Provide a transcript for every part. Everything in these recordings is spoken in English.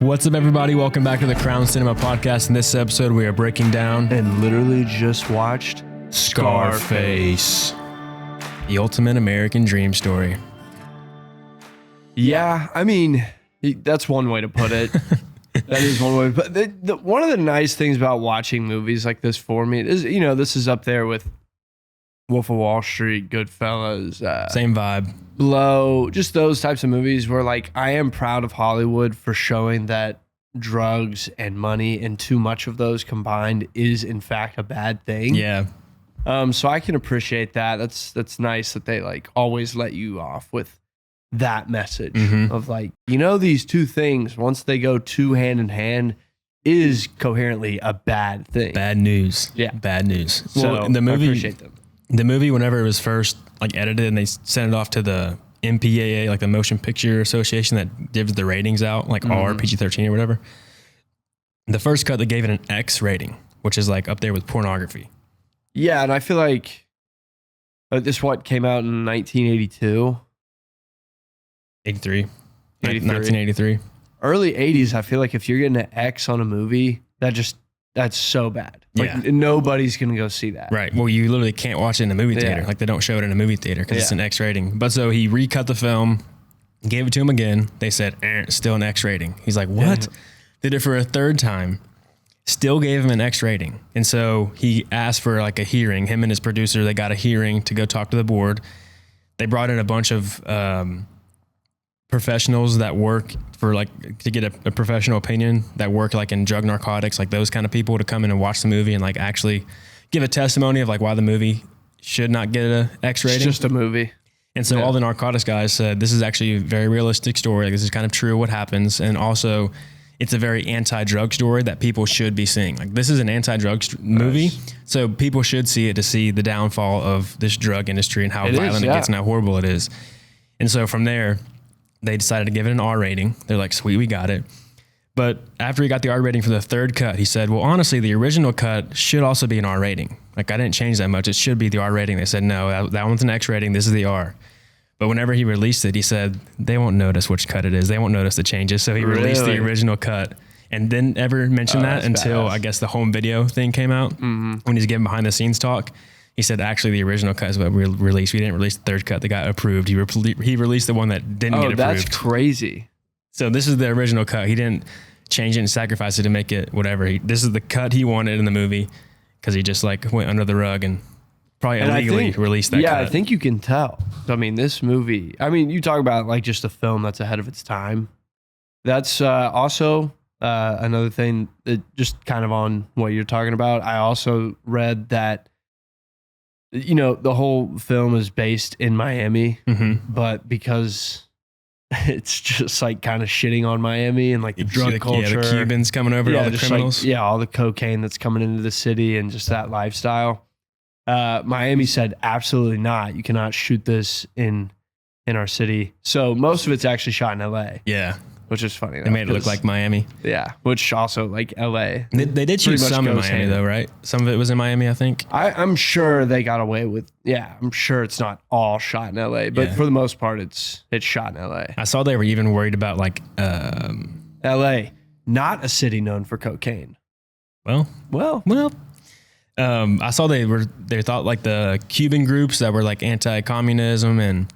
What's up, everybody? Welcome back to the Crown Cinema Podcast. In this episode, we are breaking down and literally just watched SCARFACE, the ultimate American dream story. Yeah, I mean, that's one way to put it. That is one way. But one of the nice things about watching movies like this for me is, you know, this is up there with Wolf of Wall Street, Goodfellas. Same vibe. Blow, just those types of movies where, like, I am proud of Hollywood for showing that drugs and money and too much of those combined is in fact a bad thing. Yeah. So I can appreciate that. That's nice that they like always let you off with that message of like, you know, these two things, once they go two hand in hand, is coherently a bad thing. Bad news. Yeah. Bad news. So in the movie, I appreciate them. The movie, whenever it was first like edited and they sent it off to the MPAA, like the Motion Picture Association that gives the ratings out, like R, PG-13 or whatever. The first cut, they gave it an X rating, which is like up there with pornography. Yeah, and I feel like this came out in 1982? 83. 1983. Early 80s, I feel like if you're getting an X on a movie, that's so bad. Like, nobody's going to go see that. Right. Well, you literally can't watch it in a movie theater. Like, they don't show it in a movie theater because it's an X rating. But so he recut the film, gave it to him again. They said, still an X rating. He's like, what? Yeah. Did it for a third time. Still gave him an X rating. And so he asked for like a hearing. Him and his producer, they got a hearing to go talk to the board. They brought in a bunch of professionals that work for like to get a professional opinion that work like in drug narcotics, like those kind of people to come in and watch the movie and like actually give a testimony of like why the movie should not get an X rating. It's just a movie. And so all the narcotics guys said, this is actually a very realistic story. Like, this is kind of true what happens. And also it's a very anti-drug story that people should be seeing. Like, this is an anti-drug movie. So people should see it to see the downfall of this drug industry and how violent it gets and how horrible it is. And so from there, they decided to give it an R rating. They're like, sweet, we got it. But after he got the R rating for the third cut, he said, well, honestly, the original cut should also be an R rating. Like, I didn't change that much. It should be the R rating. They said, no, that one's an X rating. This is the R. But whenever he released it, he said, they won't notice which cut it is. They won't notice the changes. So he released the original cut and didn't ever mention that until I guess the home video thing came out. When he's giving behind the scenes talk. He said, actually, the original cut is what we released. We didn't release the third cut that got approved. He released the one that didn't get approved. Oh, that's crazy. So this is the original cut. He didn't change it and sacrifice it to make it whatever. This is the cut he wanted in the movie because he just like went under the rug and probably illegally released that cut. Yeah, I think you can tell. I mean, this movie, you talk about like just a film that's ahead of its time. That's also another thing that just kind of on what you're talking about. I also read that, you know, the whole film is based in Miami, but because it's just like kind of shitting on Miami and like the drug culture. Yeah, the Cubans coming over, all the criminals. Like, all the cocaine that's coming into the city and just that lifestyle. Miami said, absolutely not. You cannot shoot this in our city. So most of it's actually shot in LA. Yeah. Which is funny. They made it look like Miami. Yeah. Which also like LA. They did shoot some in Miami though, right? Some of it was in Miami, I think. I'm sure they got away with, I'm sure it's not all shot in LA, but for the most part, it's shot in LA. I saw they were even worried about like, LA, not a city known for cocaine. Well. I saw they thought like the Cuban groups that were like anti-communism and,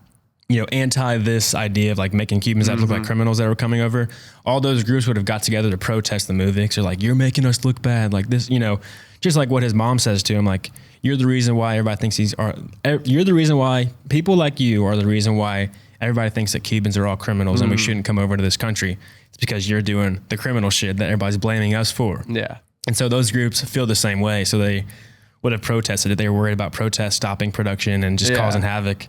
you know, anti this idea of like making Cubans that look like criminals that were coming over. All those groups would have got together to protest the movie. Cause they're like, you're making us look bad. Like this, you know, just like what his mom says to him, like, you're the reason why everybody thinks you're the reason why people like you are the reason why everybody thinks that Cubans are all criminals and we shouldn't come over to this country. It's because you're doing the criminal shit that everybody's blaming us for. Yeah. And so those groups feel the same way. So they would have protested it. They were worried about protests stopping production and just causing havoc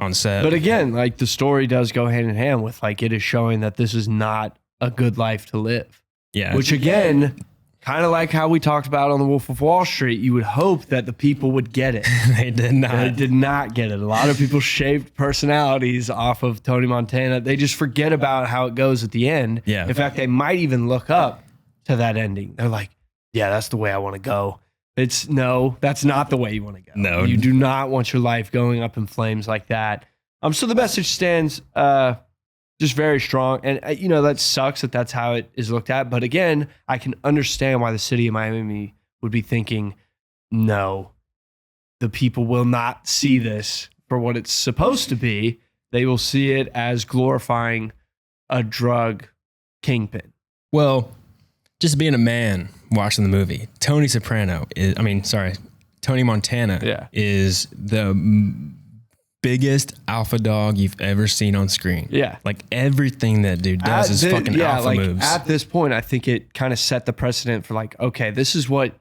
on set. But again, like the story does go hand in hand with like it is showing that this is not a good life to live. Yeah. Which again, kind of like how we talked about on the Wolf of Wall Street, you would hope that the people would get it. They did not. They did not get it. A lot of people shaved personalities off of Tony Montana. They just forget about how it goes at the end. Yeah. In fact, they might even look up to that ending. They're like, yeah, that's the way I want to go. That's not the way you want to go. No. You do not want your life going up in flames like that. So the message stands, just very strong. And, that sucks that that's how it is looked at. But again, I can understand why the city of Miami would be thinking, no, the people will not see this for what it's supposed to be. They will see it as glorifying a drug kingpin. Well, just being a man watching the movie, Tony Montana is the biggest alpha dog you've ever seen on screen. Yeah. Like everything that dude does is fucking alpha moves. At this point, I think it kind of set the precedent for like, okay, this is what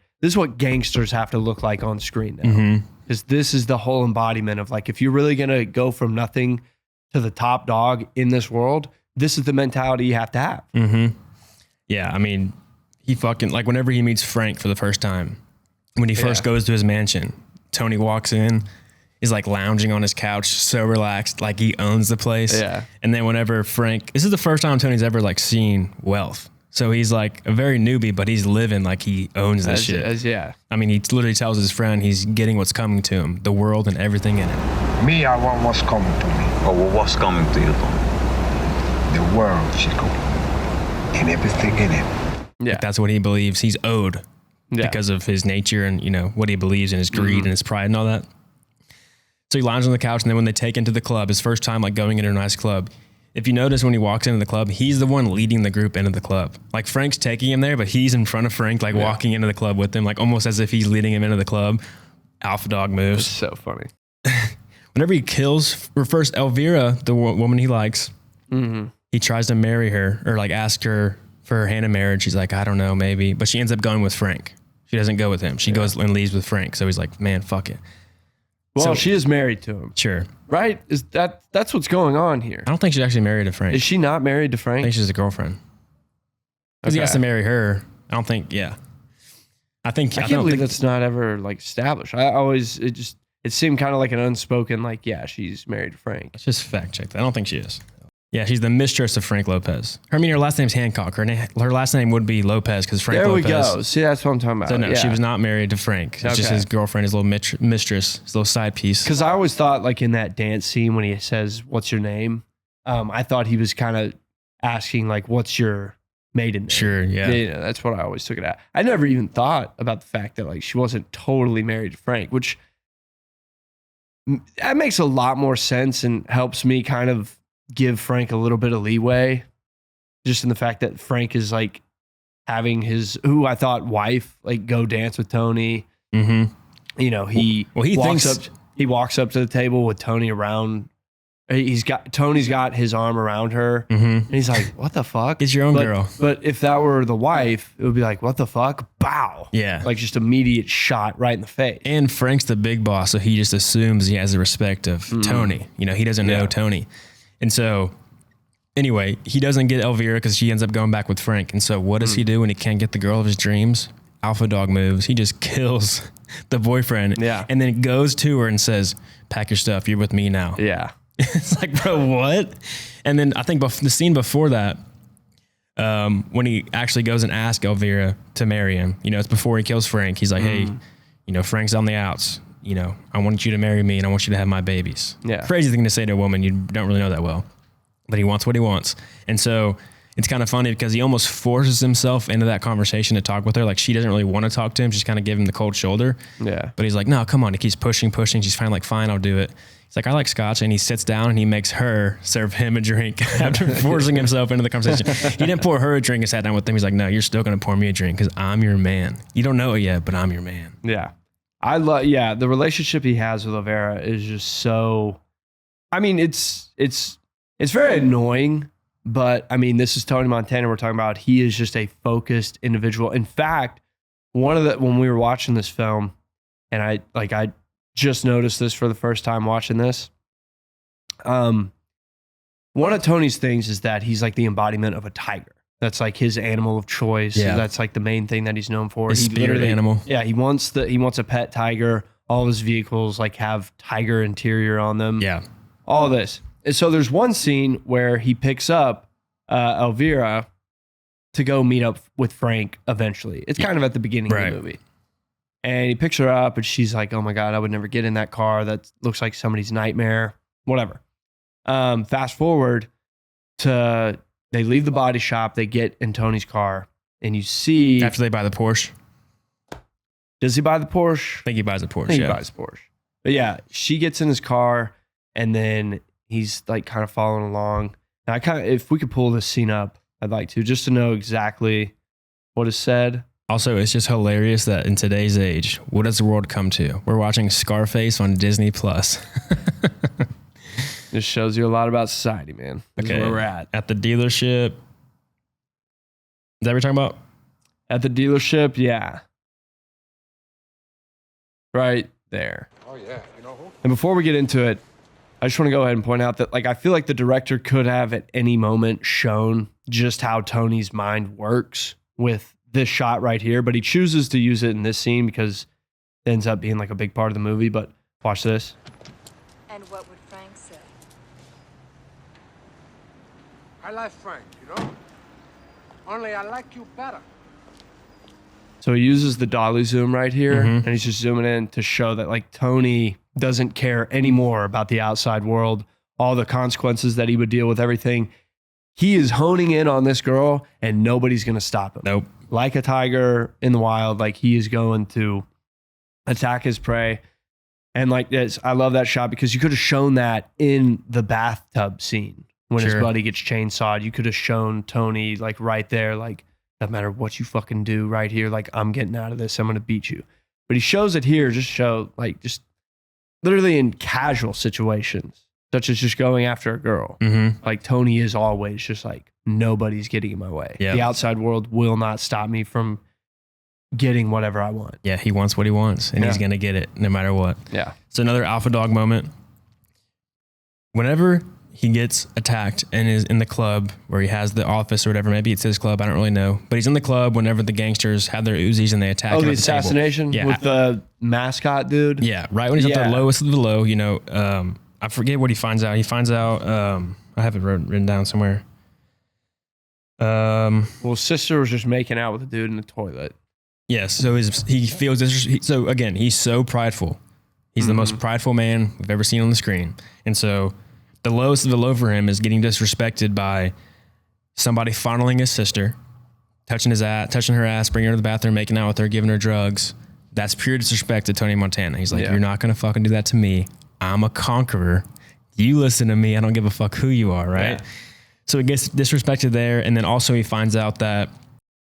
gangsters have to look like on screen now. Because this is the whole embodiment of like, if you're really going to go from nothing to the top dog in this world, this is the mentality you have to have. Yeah. I mean, he fucking, like whenever he meets Frank for the first time, when he first goes to his mansion, Tony walks in, is like lounging on his couch, so relaxed, like he owns the place. Yeah. And then whenever Frank, this is the first time Tony's ever like seen wealth. So he's like a very newbie, but he's living like he owns this shit. I mean, he literally tells his friend he's getting what's coming to him, the world and everything in it. Me, I want what's coming to me. Oh, well, what's coming to you, Tony? The world, Chico. And everything in it. Yeah. Like that's what he believes he's owed because of his nature and, what he believes in his greed and his pride and all that. So he lounges on the couch, and then when they take him to the club, his first time like going into a nice club, if you notice when he walks into the club, he's the one leading the group into the club. Like Frank's taking him there, but he's in front of Frank, like walking into the club with him, like almost as if he's leading him into the club. Alpha dog moves. It's so funny. Whenever he kills, or first Elvira, the woman he likes, he tries to marry her or like ask her for her hand in marriage. She's like, I don't know, maybe. But she ends up going with Frank. She doesn't go with him. She goes and leaves with Frank. So he's like, man, fuck it. Well, So- she is married to him. Sure. Right? That's what's going on here. I don't think she's actually married to Frank. Is she not married to I Frank? think she's a girlfriend. Because he has to marry her. I don't think, I can't believe that's not ever like established. It seemed kind of like an unspoken, like, yeah, she's married to Frank. Let's just fact check that. I don't think she is. Yeah, she's the mistress of Frank Lopez. Her last name's Hancock. Her last name would be Lopez because Frank Lopez. There we go. See, that's what I'm talking about. So no, she was not married to Frank. It's just his girlfriend, his little mistress, his little side piece. Because I always thought, like in that dance scene when he says, "What's your name?" I thought he was kind of asking, like, "What's your maiden name?" Sure, yeah. That's what I always took it at. I never even thought about the fact that like she wasn't totally married to Frank, which that makes a lot more sense and helps me kind of give Frank a little bit of leeway, just in the fact that Frank is like having his, who I thought wife, like go dance with Tony. He walks up to the table with Tony around. Tony's got his arm around her, and he's like, "What the fuck? It's your own girl." But if that were the wife, it would be like, "What the fuck?" Bow. Yeah, like just immediate shot right in the face. And Frank's the big boss, so he just assumes he has the respect of Tony. He doesn't know Tony. And so, anyway, he doesn't get Elvira because she ends up going back with Frank. And so, what does he do when he can't get the girl of his dreams? Alpha dog moves. He just kills the boyfriend. Yeah. And then goes to her and says, "Pack your stuff. You're with me now." Yeah. It's like, bro, what? And then I think the scene before that, when he actually goes and asks Elvira to marry him, it's before he kills Frank. He's like, "Hey, Frank's on the outs. I want you to marry me and I want you to have my babies." Yeah. Crazy thing to say to a woman you don't really know that well, but he wants what he wants. And so it's kind of funny because he almost forces himself into that conversation to talk with her. Like she doesn't really want to talk to him. She's kind of give him the cold shoulder. Yeah. But he's like, "No, come on." He keeps pushing. She's finally like, "Fine, I'll do it." He's like, "I like scotch." And he sits down and he makes her serve him a drink after forcing himself into the conversation. He didn't pour her a drink and sat down with him. He's like, "No, you're still going to pour me a drink because I'm your man. You don't know it yet, but I'm your man." Yeah. The relationship he has with Elvira is just so, I mean, it's very annoying, but I mean, this is Tony Montana we're talking about. He is just a focused individual. In fact, when we were watching this film, and I just noticed this for the first time watching this. One of Tony's things is that he's like the embodiment of a tiger. That's like his animal of choice. Yeah. That's like the main thing that he's known for. His spirit animal. Yeah, he wants a pet tiger. All of his vehicles like have tiger interior on them. Yeah. All this. And so there's one scene where he picks up Elvira to go meet up with Frank eventually. It's kind of at the beginning of the movie. And he picks her up and she's like, "Oh my God, I would never get in that car. That looks like somebody's nightmare." Whatever. Fast forward, they leave the body shop, they get in Tony's car, and you see After they buy the Porsche. does he buy the Porsche? I think he buys a Porsche. I think yeah. he buys Porsche. But yeah, she gets in his car and then he's like kind of following along. Now if we could pull this scene up, I'd like to, just to know exactly what is said. Also, it's just hilarious that in today's age, what does the world come to? We're watching Scarface on Disney Plus. This shows you a lot about society, man. This is where we're at. At the dealership. Is that what we're talking about? At the dealership, yeah. Right there. Oh, yeah. You know who? And before we get into it, I just want to go ahead and point out that like I feel like the director could have at any moment shown just how Tony's mind works with this shot right here, but he chooses to use it in this scene because it ends up being like a big part of the movie. But watch this. And what would Frank say? I like Frank, you know? Only I like you better. So he uses the dolly zoom right here, Mm-hmm. and he's just zooming in to show that like Tony doesn't care anymore about the outside world, all the consequences that he would deal with, everything. He is honing in on this girl, and nobody's going to stop him. Nope. Like a tiger in the wild, like he is going to attack his prey. And like this, I love that shot because you could have shown that in the bathtub scene when his Sure. buddy gets chainsawed. You could have shown Tony like right there, like, no matter what you fucking do right here, like I'm getting out of this, I'm going to beat you. But he shows it here, just literally in casual situations, such as just going after a girl. Mm-hmm. Like Tony is always just like, nobody's getting in my way. Yeah. The outside world will not stop me from getting whatever I want. Yeah, he wants what he wants, and he's Yeah. going to get it no matter what. Yeah. It's another alpha dog moment. Whenever he gets attacked and is in the club where he has the office or whatever, maybe it's his club, I don't really know. But he's in the club whenever the gangsters have their Uzis and they attack him The at the table. assassination Yeah. with the mascot dude. Yeah, right when he's at Yeah. the lowest of the low, you know, I forget what he finds out. He finds out, I have it written down somewhere. Well, sister was just making out with a dude in the toilet. Yes, so he feels this. So again, he's so prideful. He's the most prideful man we've ever seen on the screen. And so the lowest of the low for him is getting disrespected by somebody fondling his sister, touching her ass, bringing her to the bathroom, making out with her, giving her drugs. That's pure disrespect to Tony Montana. He's like, Yeah. You're not going to fucking do that to me. I'm a conqueror. You listen to me. I don't give a fuck who you are, right? Yeah. So he gets disrespected there. And then also he finds out that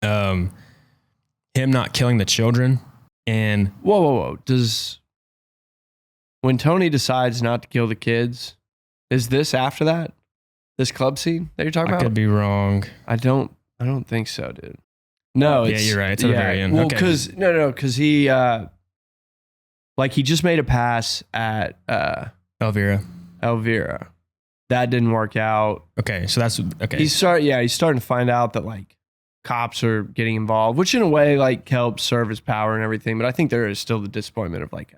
him not killing the children and Whoa. When Tony decides not to kill the kids, is this after that? This club scene that you're talking I about? could be wrong. I don't think so, dude. No, Yeah, it's, you're right. It's at the very end. Well, Okay. because he he just made a pass at Elvira. Elvira. That didn't work out. Okay, so that's okay. He's starting to find out that like cops are getting involved, which in a way like helps serve his power and everything. But I think there is still the disappointment of like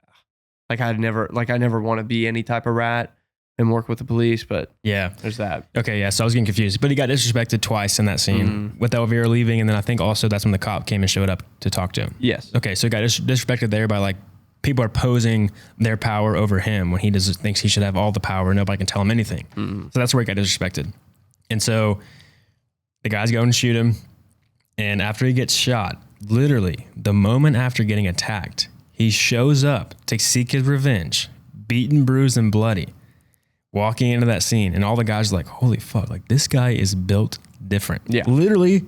I never want to be any type of rat and work with the police. But yeah. there's that. Okay, yeah. So I was getting confused, but he got disrespected twice in that scene with Elvira leaving, and then I think also that's when the cop came and showed up to talk to him. Yes. Okay, so he got disrespected there by like people are posing their power over him when he thinks he should have all the power. Nobody can tell him anything. So that's where he got disrespected. And so the guys go and shoot him. And after he gets shot, literally the moment after getting attacked, he shows up to seek his revenge, beaten, bruised, and bloody, walking into that scene. And all the guys are like, holy fuck, like this guy is built different. Yeah. Literally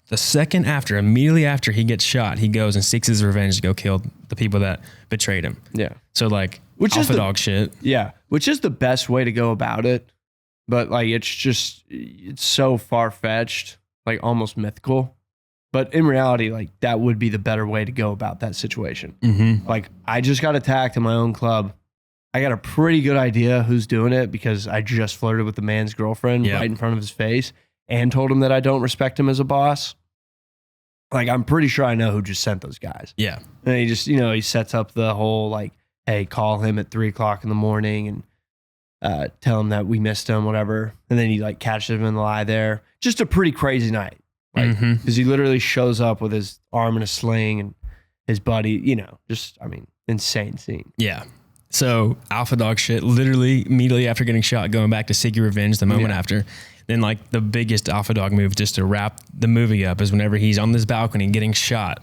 the second after, immediately after he gets shot, he goes and seeks his revenge to go kill the people that betrayed him. Yeah. So like, Which is alpha the- dog shit. Yeah. Which is the best way to go about it. But like, it's so far fetched, like almost mythical. But in reality, like that would be the better way to go about that situation. Mm-hmm. Like I just got attacked in my own club. I got a pretty good idea who's doing it because I just flirted with the man's girlfriend Yeah. right in front of his face and told him that I don't respect him as a boss. Like I'm pretty sure I know who just sent those guys. Yeah. And he just, he sets up the whole like, hey, call him at 3:00 in the morning and tell him that we missed him, whatever. And then he like catches him in the lie there. Just a pretty crazy night. Like, Mhm. because he literally shows up with his arm in a sling and his buddy, insane scene. Yeah. So alpha dog shit, literally immediately after getting shot, going back to seek your revenge the moment after. Then like the biggest alpha dog move just to wrap the movie up is whenever he's on this balcony getting shot.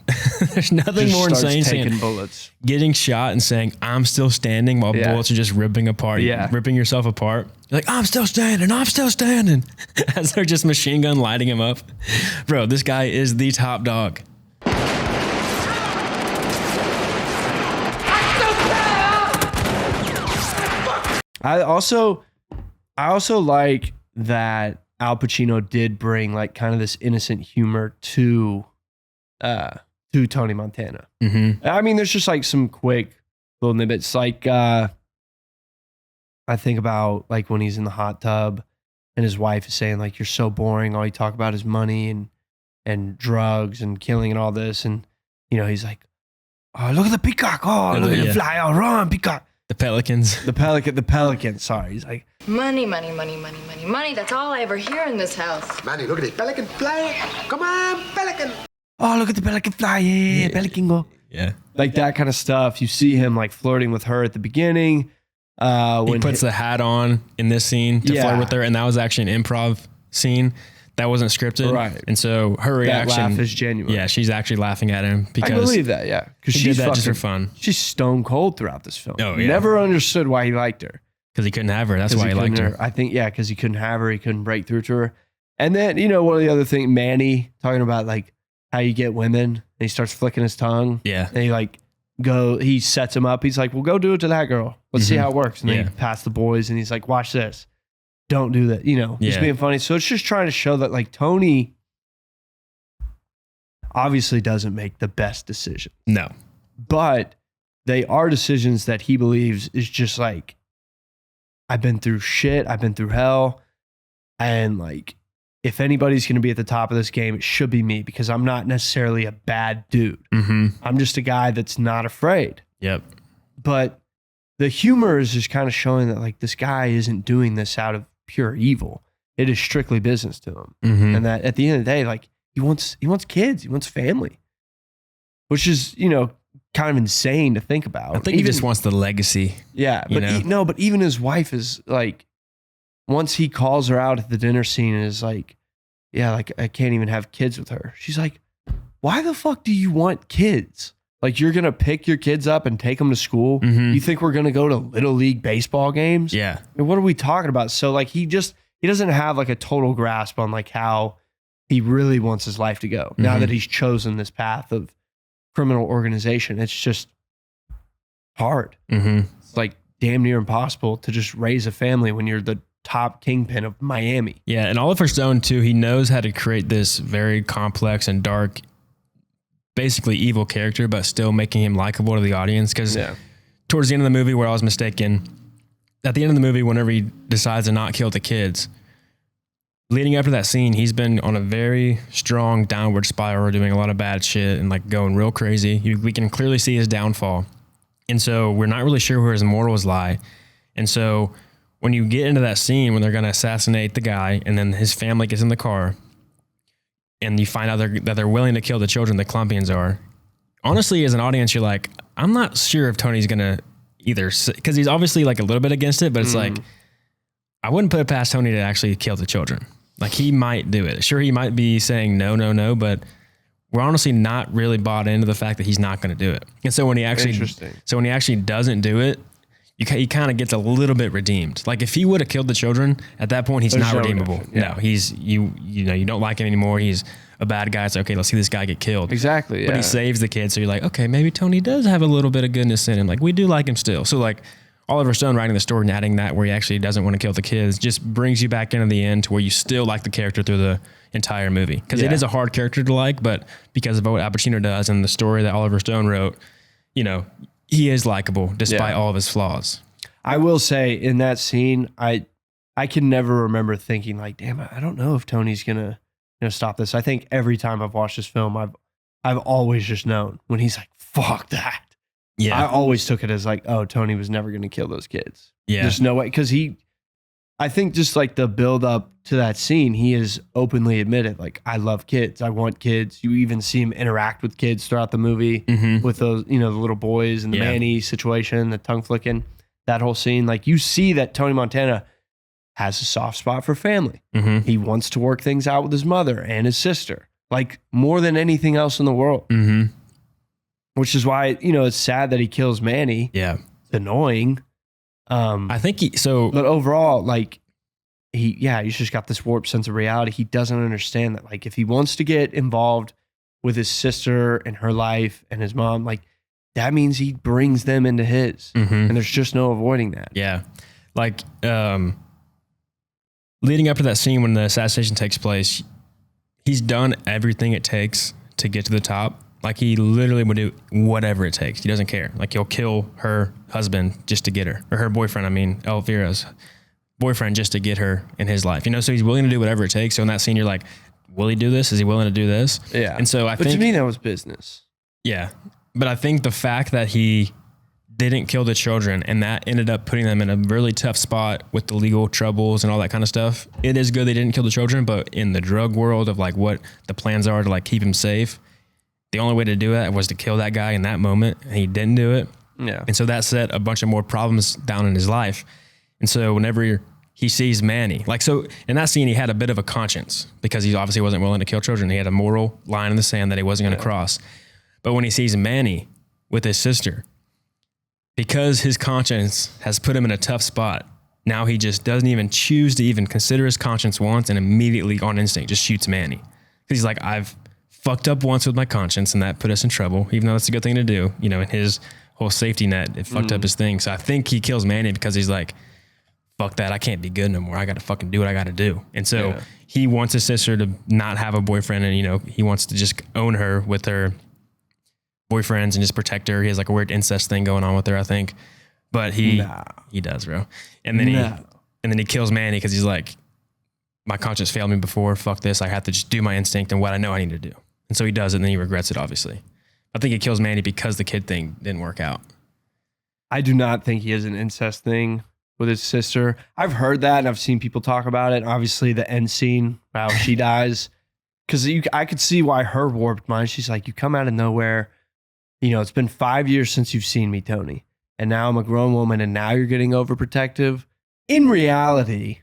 There's nothing Just more starts insane taking saying bullets. getting shot and saying, I'm still standing while bullets are just ripping apart, ripping yourself apart. You're like, I'm still standing. As they're just machine gun lighting him up. Bro, this guy is the top dog. I also like that Al Pacino did bring like kind of this innocent humor to Tony Montana. Mm-hmm. I mean, there's just like some quick little nibbits. Like I think about like when he's in the hot tub and his wife is saying like, you're so boring. All you talk about is money and drugs and killing and all this. And, you know, he's like, oh, look at the peacock. Oh, look at the fly. Oh, run, peacock. The pelicans. The pelican. Sorry. He's like, Money. That's all I ever hear in this house. Manny, look at this pelican fly. Come on, pelican. oh, look at the pelican fly. Yeah, pelican go. Yeah. Like that kind of stuff. You see him like flirting with her at the beginning. He puts the hat on in this scene to flirt with her. And that was actually an improv scene. That wasn't scripted. Right. And so her reaction. That laugh is genuine. Yeah, she's actually laughing at him because I believe that, yeah. Because she she's did that just for fucking- fun. She's stone cold throughout this film. Oh, yeah. Never understood why he liked her. Because he couldn't have her. That's why he liked her. I think, yeah, because he couldn't have her. He couldn't break through to her. And then, you know, one of the other things, Manny talking about like how you get women. And he starts flicking his tongue. Yeah. And he sets him up. He's like, well, go do it to that girl. Let's see how it works. And then he passed the boys and he's like, watch this. Don't do that. You know, he's being funny. So it's just trying to show that like Tony obviously doesn't make the best decision. No. But they are decisions that he believes is just like, I've been through shit. I've been through hell. And like, if anybody's going to be at the top of this game, it should be me because I'm not necessarily a bad dude. Mm-hmm. I'm just a guy that's not afraid. Yep. But the humor is just kind of showing that like this guy isn't doing this out of pure evil. It is strictly business to him. Mm-hmm. And that at the end of the day, like he wants kids, he wants family, which is, you know, kind of insane to think about. I think he just wants the legacy. Yeah. But but even his wife is like, once he calls her out at the dinner scene and is like, yeah, like I can't even have kids with her. She's like, why the fuck do you want kids? Like you're going to pick your kids up and take them to school. Mm-hmm. You think we're going to go to little league baseball games? Yeah. I mean, what are we talking about? So like he doesn't have like a total grasp on like how he really wants his life to go now that he's chosen this path of criminal organization. It's just hard. Mm-hmm. It's like damn near impossible to just raise a family when you're the top kingpin of Miami. Yeah. And Oliver Stone too, he knows how to create this very complex and dark, basically evil character, but still making him likable to the audience. Because towards the end of the movie, where I was mistaken, at the end of the movie, whenever he decides to not kill the kids, leading up to that scene, he's been on a very strong downward spiral, doing a lot of bad shit and like going real crazy. We can clearly see his downfall. And so we're not really sure where his morals lie. And so when you get into that scene when they're going to assassinate the guy and then his family gets in the car and you find out that they're willing to kill the children, the Colombians are, honestly, as an audience, you're like, I'm not sure if Tony's going to either, because he's obviously like a little bit against it, but it's like, I wouldn't put it past Tony to actually kill the children. Like he might do it. Sure, he might be saying no, but we're honestly not really bought into the fact that he's not going to do it. And so when he actually, doesn't do it, he kind of gets a little bit redeemed. Like if he would have killed the children at that point, he's not redeemable. No, he's you don't like him anymore. He's a bad guy. It's okay. Let's see this guy get killed. Exactly. Yeah. But he saves the kid. So you're like, okay, maybe Tony does have a little bit of goodness in him. Like we do like him still. So like Oliver Stone writing the story and adding that where he actually doesn't want to kill the kids just brings you back into the end to where you still like the character through the entire movie. Because it is a hard character to like, but because of what Al Pacino does and the story that Oliver Stone wrote, you know, he is likable despite all of his flaws. I will say in that scene, I can never remember thinking like, damn, I don't know if Tony's gonna stop this. I think every time I've watched this film, I've always just known when he's like, fuck that. Yeah. I always took it as like, oh, Tony was never gonna kill those kids. Yeah. There's no way. Cause I think just like the build up to that scene, he has openly admitted, like, I love kids. I want kids. You even see him interact with kids throughout the movie with those, the little boys and the Manny situation, the tongue flicking. that whole scene. Like you see that Tony Montana has a soft spot for family. Mm-hmm. He wants to work things out with his mother and his sister, like more than anything else in the world. Mm-hmm. Which is why, you know, it's sad that he kills Manny. Yeah. It's annoying. I think but overall, like he's just got this warped sense of reality. He doesn't understand that, like, if he wants to get involved with his sister and her life and his mom, like that means he brings them into his, and there's just no avoiding that. Yeah. Like, leading up to that scene when the assassination takes place, he's done everything it takes to get to the top. Like he literally would do whatever it takes. He doesn't care. Like he'll kill her husband just to get her, or her boyfriend. I mean, Elvira's boyfriend, just to get her in his life. You know, so he's willing to do whatever it takes. So in that scene, you're like, will he do this? Is he willing to do this? Yeah. And so I but think, to me, that was business. Yeah. But I think the fact that he didn't kill the children and that ended up putting them in a really tough spot with the legal troubles and all that kind of stuff. It is good they didn't kill the children, but in the drug world of like what the plans are to like keep him safe, the only way to do that was to kill that guy in that moment, and he didn't do it. Yeah. And so that set a bunch of more problems down in his life. And so whenever he sees Manny, like, so in that scene, he had a bit of a conscience because he obviously wasn't willing to kill children. He had a moral line in the sand that he wasn't going to cross. But when he sees Manny with his sister, because his conscience has put him in a tough spot, now he just doesn't even choose to even consider his conscience once, and immediately on instinct just shoots Manny. Because he's like, I've fucked up once with my conscience, and that put us in trouble, even though that's a good thing to do. You know, in his whole safety net, it fucked up his thing. So I think he kills Manny because he's like, fuck that, I can't be good no more. I got to fucking do what I got to do. And so he wants his sister to not have a boyfriend, and, you know, he wants to just own her with her boyfriends and just protect her. He has like a weird incest thing going on with her, I think. But he does, bro. And then he kills Manny because he's like, my conscience failed me before. Fuck this. I have to just do my instinct and what I know I need to do. And so he does it, and then he regrets it, obviously. I think he kills Manny because the kid thing didn't work out. I do not think he has an incest thing with his sister. I've heard that, and I've seen people talk about it. Obviously, the end scene, how she dies. Because I could see why her warped mind. She's like, you come out of nowhere. You know, it's been 5 years since you've seen me, Tony. And now I'm a grown woman, and now you're getting overprotective. In reality,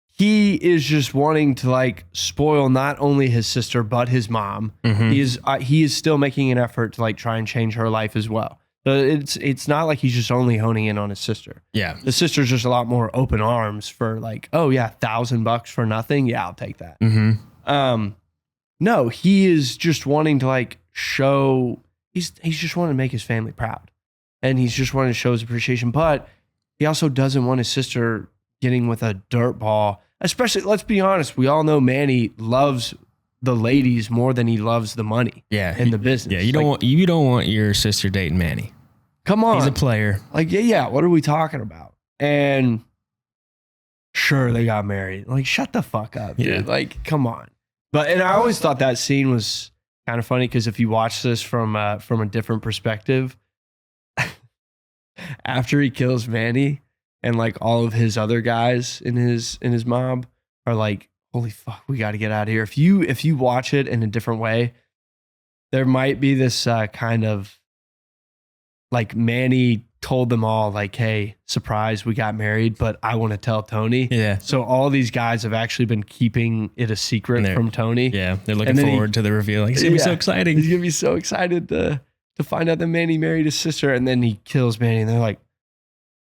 he is just wanting to like spoil not only his sister but his mom. He is still making an effort to like try and change her life as well. So it's not like he's just only honing in on his sister. Yeah, the sister's just a lot more open arms for like, oh yeah, $1,000 for nothing. Yeah, I'll take that. No, he is just wanting to like show. He's just wanting to make his family proud, and he's just wanting to show his appreciation. But he also doesn't want his sister getting with a dirtball. Especially, let's be honest, we all know Manny loves the ladies more than he loves the money. In the business. Yeah, you don't want your sister dating Manny. Come on, he's a player. Like, yeah. What are we talking about? And sure, they got married. Like, shut the fuck up, dude. Yeah. Like, come on. And I always thought that scene was kind of funny because if you watch this from a different perspective, after he kills Manny, and like all of his other guys in his mob are like, holy fuck, we got to get out of here. If you watch it in a different way, there might be this kind of like Manny told them all like, hey, surprise, we got married, but I want to tell Tony. Yeah. So all these guys have actually been keeping it a secret from Tony. Yeah. They're looking forward to the reveal. Like, it's going to be so exciting. He's going to be so excited to find out that Manny married his sister, and then he kills Manny, and they're like,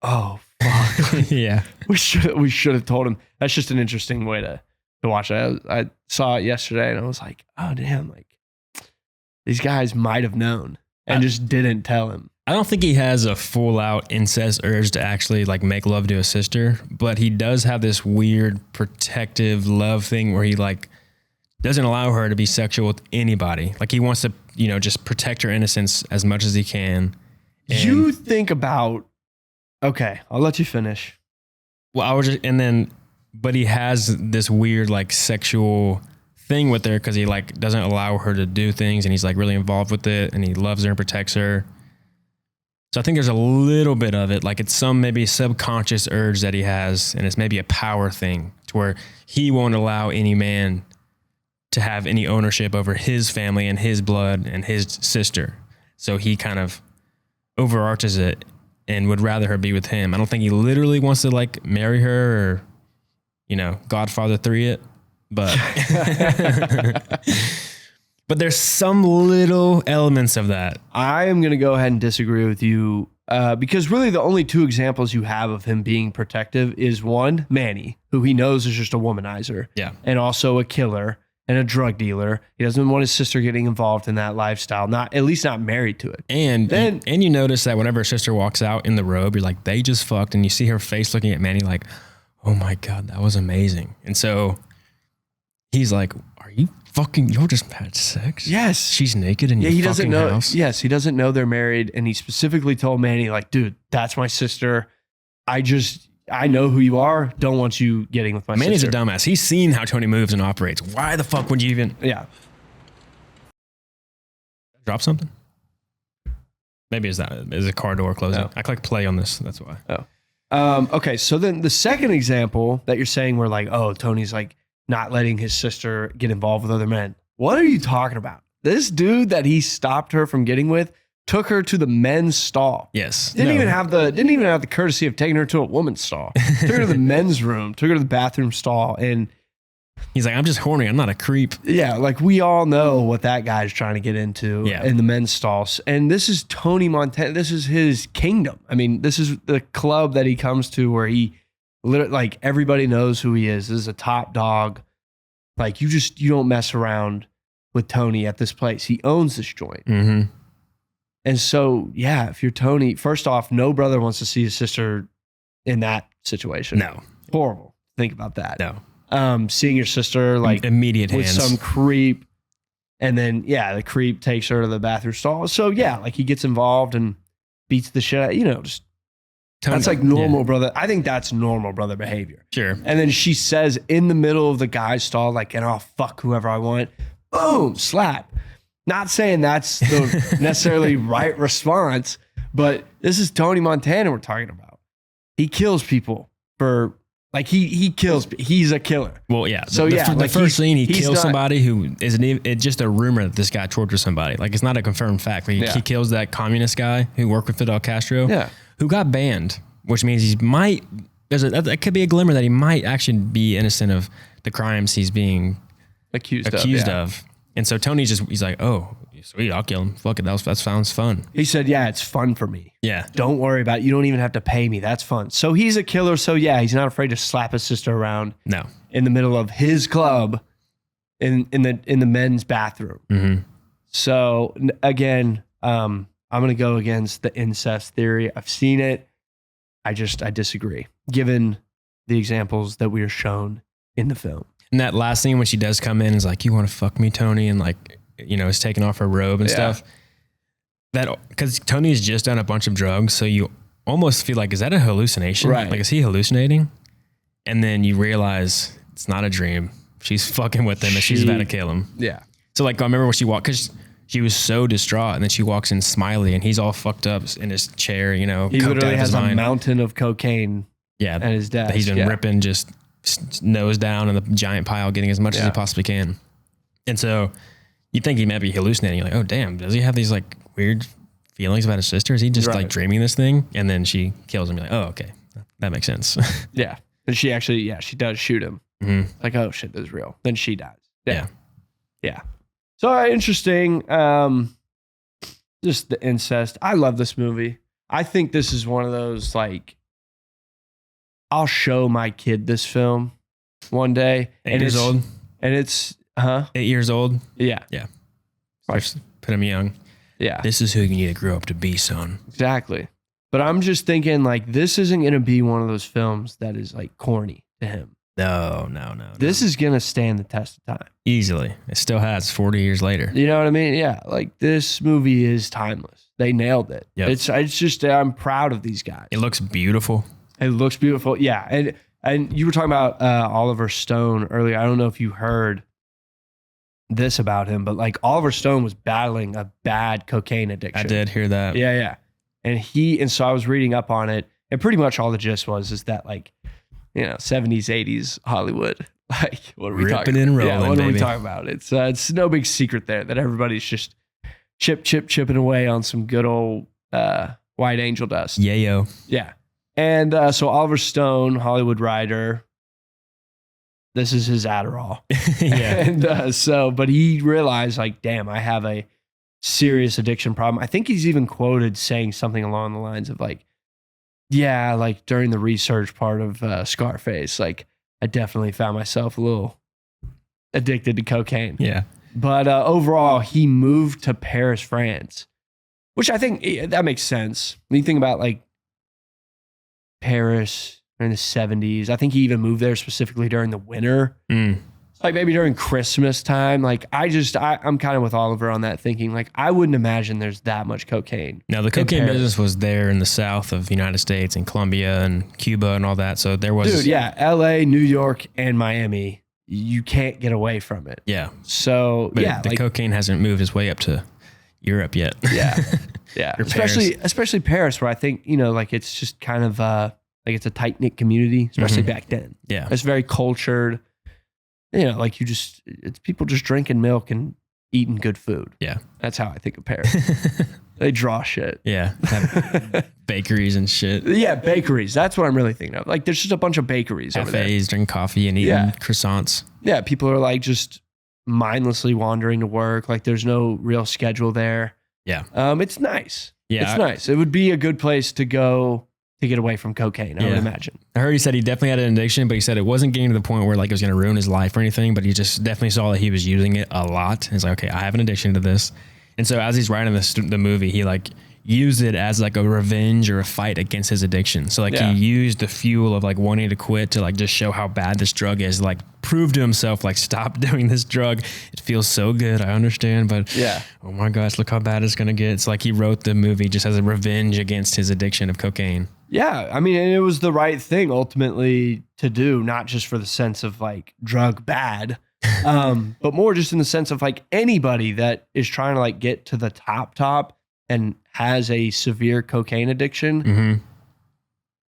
oh, fuck. Yeah. We should have told him. That's just an interesting way to watch it. I saw it yesterday, and I was like, oh, damn, like these guys might have known and just didn't tell him. I don't think he has a full out incest urge to actually like make love to his sister, but he does have this weird protective love thing where he like doesn't allow her to be sexual with anybody. Like he wants to, you know, just protect her innocence as much as he can. And you think about, okay, I'll let you finish. Well, but he has this weird like sexual thing with her because he like doesn't allow her to do things, and he's like really involved with it, and he loves her and protects her. So I think there's a little bit of it, like it's some maybe subconscious urge that he has, and it's maybe a power thing to where he won't allow any man to have any ownership over his family and his blood and his sister. So he kind of overarches it and would rather her be with him. I don't think he literally wants to like marry her or, you know, Godfather 3 it, but but there's some little elements of that. I am going to go ahead and disagree with you because really the only two examples you have of him being protective is one, Manny, who he knows is just a womanizer. Yeah. And also a killer and a drug dealer. He doesn't want his sister getting involved in that lifestyle, at least not married to it. And then you notice that whenever her sister walks out in the robe, you're like, they just fucked. And you see her face looking at Manny like, oh my God, that was amazing. And so he's like, are you fucking, you just had sex? Yes. She's naked in your he doesn't fucking know. house? Yes, he doesn't know they're married. And he specifically told Manny, like, dude, that's my sister. I know who you are. Don't want you getting with my Manny's sister. a dumbass. He's seen how Tony moves and operates. Why the fuck would you even drop something? Maybe is a car door closing. No. I clicked play on this. That's why. Okay, so then the second example that you're saying where like, oh, Tony's like not letting his sister get involved with other men. What are you talking about? This dude that he stopped her from getting with took her to the men's stall. Yes. Didn't even have the courtesy of taking her to a woman's stall. Took her to the men's room, took her to the bathroom stall. And he's like, I'm just horny. I'm not a creep. yeah, like we all know what that guy's trying to get into in the men's stalls. And this is Tony Montana. This is his kingdom. I mean, this is the club that he comes to where he literally, like, everybody knows who he is. This is a top dog. Like, you don't mess around with Tony at this place. He owns this joint. Mm-hmm. And so, yeah, if you're Tony, first off, no brother wants to see his sister in that situation. No. Horrible. Think about that. No. Seeing your sister like immediate with hands. some creep, and then the creep takes her to the bathroom stall. So yeah, like he gets involved and beats the shit out, just Tony, that's like normal brother. I think that's normal brother behavior. Sure. And then she says in the middle of the guy's stall, like, and I'll fuck whoever I want. Boom, slap. Not saying that's the necessarily right response, but this is Tony Montana we're talking about. He kills people for like he kills. He's a killer. Well, yeah. So the first scene, he kills not, somebody who isn't even. It's just a rumor that this guy tortures somebody. Like it's not a confirmed fact. Like, he kills that communist guy who worked with Fidel Castro. Yeah. Who got banned, which means he might. That could be a glimmer that he might actually be innocent of the crimes he's being accused of. And so he's like, oh, sweet, I'll kill him. Fuck it, that sounds fun. He said, yeah, it's fun for me. Yeah. Don't worry about it. You don't even have to pay me. That's fun. So he's a killer. So yeah, he's not afraid to slap his sister around. No. In the middle of his club in the men's bathroom. Mm-hmm. So again, I'm going to go against the incest theory. I've seen it. I disagree, given the examples that we are shown in the film. And that last scene when she does come in and is like, you want to fuck me, Tony? And like, is taking off her robe and stuff. That because Tony's just done a bunch of drugs. So you almost feel like, is that a hallucination? Right. Like, is he hallucinating? And then you realize it's not a dream. She's fucking with him and she's about to kill him. Yeah. So like, I remember when she walked, because she was so distraught, and then she walks in Smiley and he's all fucked up in his chair, He literally has a mountain of cocaine at his desk. He's been ripping just nose down in the giant pile, getting as much as he possibly can. And so you think he might be hallucinating. You're like, oh damn, does he have these like weird feelings about his sister? Is he just like dreaming this thing? And then she kills him. You're like, oh, okay, that makes sense. Yeah. And she actually, she does shoot him. Mm-hmm. Like, oh shit, this is real. Then she dies. Yeah. So interesting. Just the incest. I love this movie. I think this is one of those, like, I'll show my kid this film one day. 8 years old. And it's, 8 years old. Yeah. Yeah. First, put him young. Yeah. This is who you need to grow up to be, son. Exactly. But I'm just thinking, like, this isn't going to be one of those films that is, like, corny to him. No. This is going to stand the test of time. Easily. It still has 40 years later. You know what I mean? Yeah. Like, this movie is timeless. They nailed it. Yep. It's just, I'm proud of these guys. It looks beautiful. It looks beautiful. Yeah. And you were talking about Oliver Stone earlier. I don't know if you heard this about him, but like Oliver Stone was battling a bad cocaine addiction. I did hear that. Yeah. And so I was reading up on it, and pretty much all the gist is that, like, 70s, 80s Hollywood. Like, what are we talking about? And rolling, yeah, what baby. are we talking about? It's no big secret there that everybody's just chipping away on some good old white angel dust. Yayo. Yeah. And so Oliver Stone, Hollywood writer, this is his Adderall. Yeah. And but he realized like, damn, I have a serious addiction problem. I think he's even quoted saying something along the lines of like, yeah, like during the research part of Scarface, like I definitely found myself a little addicted to cocaine. Yeah. But overall, he moved to Paris, France, which I think that makes sense. When you think about like Paris in the 70s, I think he even moved there specifically during the winter. Like maybe during Christmas time. Like I'm kind of with Oliver on that, thinking like I wouldn't imagine there's that much cocaine. Now the cocaine business was there in the south of the United States and Colombia and Cuba and all that. So there was, dude, yeah, LA, New York, and Miami. You can't get away from it. Yeah. So But yeah, the like, cocaine hasn't moved its way up to Europe yet. yeah, yeah. Or Paris. especially Paris, where I think like it's just kind of like it's a tight knit community, especially back then. Yeah. It's very cultured. Like it's people just drinking milk and eating good food. Yeah. That's how I think of Paris. They draw shit. Yeah. Have bakeries and shit. Yeah, bakeries. That's what I'm really thinking of. Like there's just a bunch of bakeries over there. Cafes, drinking coffee and eating croissants. Yeah, people are like just mindlessly wandering to work. Like there's no real schedule there. Yeah. It's nice. Yeah. It's nice. It would be a good place to go to get away from cocaine, I would imagine. I heard he said he definitely had an addiction, but he said it wasn't getting to the point where like it was going to ruin his life or anything, but he just definitely saw that he was using it a lot. And he's like, okay, I have an addiction to this. And so as he's writing the movie, he like used it as like a revenge or a fight against his addiction. So like he used the fuel of like wanting to quit to like just show how bad this drug is, like prove to himself, like stop doing this drug. It feels so good. I understand, but oh my gosh, look how bad it's going to get. It's like he wrote the movie just as a revenge against his addiction of cocaine. Yeah. I mean, and it was the right thing ultimately to do, not just for the sense of like drug bad, but more just in the sense of like anybody that is trying to like get to the top and has a severe cocaine addiction.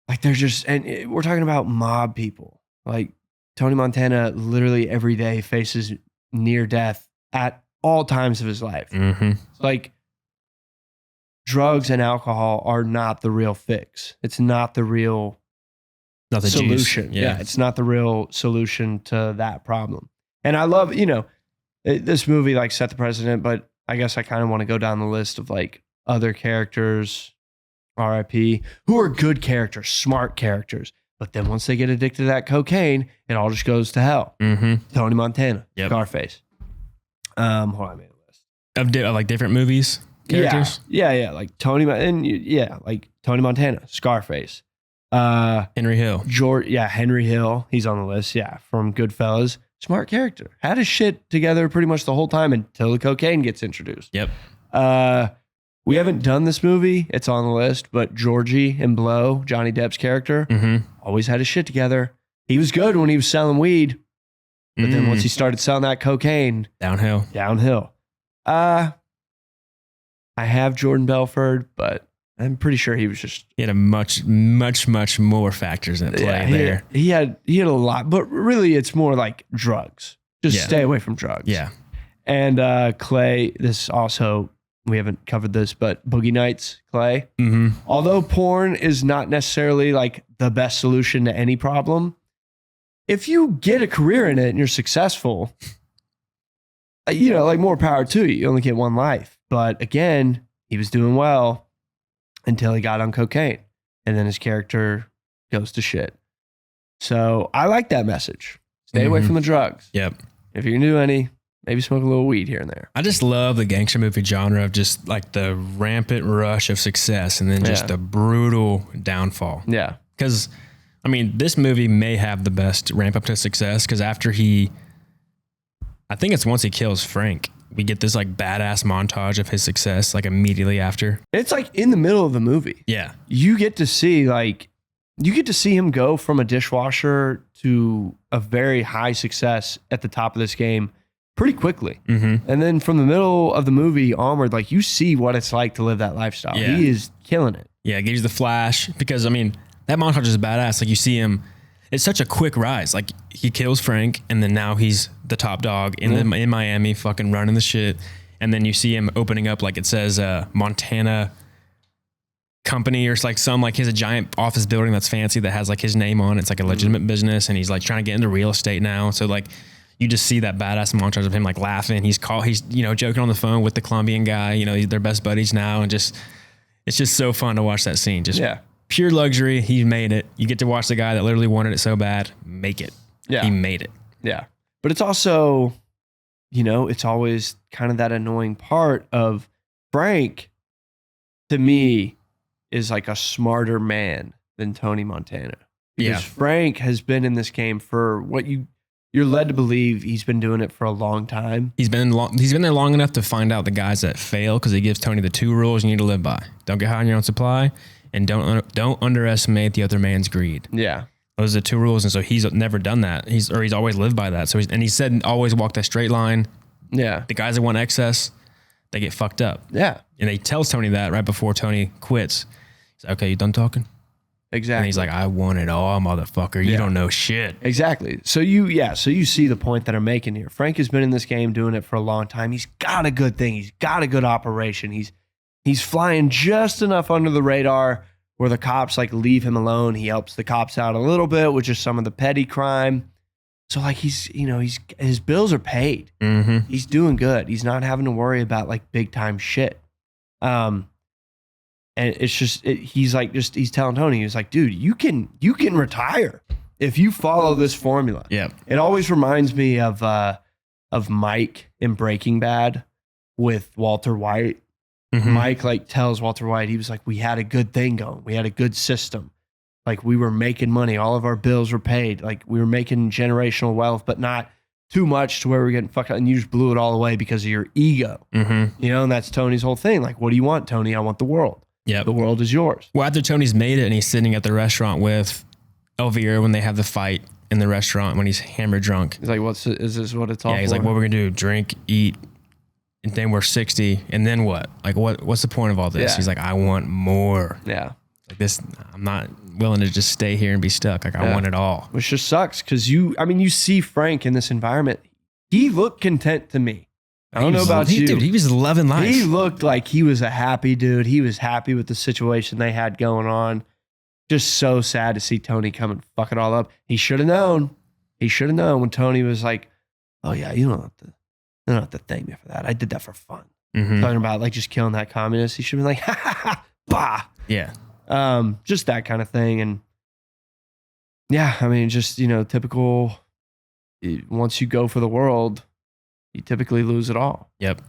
Like they're just, and we're talking about mob people. Like Tony Montana literally every day faces near death at all times of his life. Like drugs and alcohol are not the real fix. It's not the real solution. Yeah, it's not the real solution to that problem. And I love, this movie like set the precedent, but I guess I kind of want to go down the list of like other characters, RIP, who are good characters, smart characters. But then once they get addicted to that cocaine, it all just goes to hell. Tony Montana, Scarface. Hold on, I made a list. Of like different movies, characters? Yeah. Like Tony Montana, Scarface. Henry Hill. Henry Hill. He's on the list. Yeah, from Goodfellas. Smart character. Had his shit together pretty much the whole time until the cocaine gets introduced. Yep. We haven't done this movie. It's on the list, but Georgie in Blow, Johnny Depp's character, always had his shit together. He was good when he was selling weed, but then once he started selling that cocaine, downhill. I have Jordan Belford, but I'm pretty sure he was just... He had a much more factors at play there. He had a lot, but really it's more like drugs. Just stay away from drugs. Yeah. And Clay, this also... We haven't covered this, but Boogie Nights, Clay. Although porn is not necessarily like the best solution to any problem, if you get a career in it and you're successful, like more power to you. You only get one life. But again, he was doing well until he got on cocaine. And then his character goes to shit. So I like that message. Stay away from the drugs. Yep. If you're going to do any, maybe smoke a little weed here and there. I just love the gangster movie genre of just like the rampant rush of success and then just the brutal downfall. Yeah. Because, I mean, this movie may have the best ramp up to success because I think it's once he kills Frank, we get this like badass montage of his success like immediately after. It's like in the middle of the movie. Yeah. You get to see him go from a dishwasher to a very high success at the top of this game pretty quickly. And then from the middle of the movie onward, like you see what it's like to live that lifestyle. Yeah. He is killing it. Yeah, it gives you the flash because, I mean, that montage is badass. Like you see him, it's such a quick rise. Like he kills Frank and then now he's the top dog in Miami fucking running the shit. And then you see him opening up, like it says, Montana company or it's like he has a giant office building that's fancy that has like his name on it. It's like a legitimate business, and he's like trying to get into real estate now. So like you just see that badass montage of him like laughing. He's joking on the phone with the Colombian guy. They're best buddies now, and just it's just so fun to watch that scene. Just pure luxury. He made it. You get to watch the guy that literally wanted it so bad make it. Yeah, he made it. Yeah, but it's also, it's always kind of that annoying part of Frank. To me, is like a smarter man than Tony Montana. Because Frank has been in this game for what you're led to believe he's been doing it for a long time. He's been there long enough to find out the guys that fail, because he gives Tony the 2 rules you need to live by. Don't get high on your own supply, and don't underestimate the other man's greed. Yeah. Those are the 2 rules, and so he's never done that. He's always lived by that. So he said always walk that straight line. Yeah. The guys that want excess, they get fucked up. Yeah. And he tells Tony that right before Tony quits. He's like, okay, you done talking? Exactly. And he's like, I want it all, motherfucker. You don't know shit. Exactly. So you see the point that I'm making here. Frank has been in this game doing it for a long time. He's got a good thing. He's got a good operation. He's flying just enough under the radar where the cops like leave him alone. He helps the cops out a little bit with just some of the petty crime. So like his bills are paid. Mm-hmm. He's doing good. He's not having to worry about like big time shit. And it's just, he's telling Tony, he's like, dude, you can retire if you follow this formula. Yeah. It always reminds me of Mike in Breaking Bad with Walter White. Mm-hmm. Mike like tells Walter White, he was like, we had a good thing going. We had a good system. Like we were making money. All of our bills were paid. Like we were making generational wealth, but not too much to where we're getting fucked up, and you just blew it all away because of your ego. Mm-hmm. And that's Tony's whole thing. Like, what do you want, Tony? I want the world. Yeah, the world is yours. Well, after Tony's made it and he's sitting at the restaurant with Elvira when they have the fight in the restaurant when he's hammered drunk. He's like, is this what it's all for? Yeah, he's like, what we're going to do? Drink, eat, and then we're 60. And then what? Like, what's the point of all this? Yeah. He's like, I want more. Yeah. Like this, I'm not willing to just stay here and be stuck. Like, I want it all. Which just sucks because you see Frank in this environment. He looked content to me. I don't know about you. Dude, he was loving life. He looked like he was a happy dude. He was happy with the situation they had going on. Just so sad to see Tony come and fuck it all up. He should have known. He should have known when Tony was like, oh yeah, you don't have to thank me for that. I did that for fun. Mm-hmm. Talking about like just killing that communist. He should have been like, ha ha ha, bah. Yeah. Just that kind of thing. And yeah, I mean, just, typical, once you go for the world, you typically lose it all. Yep.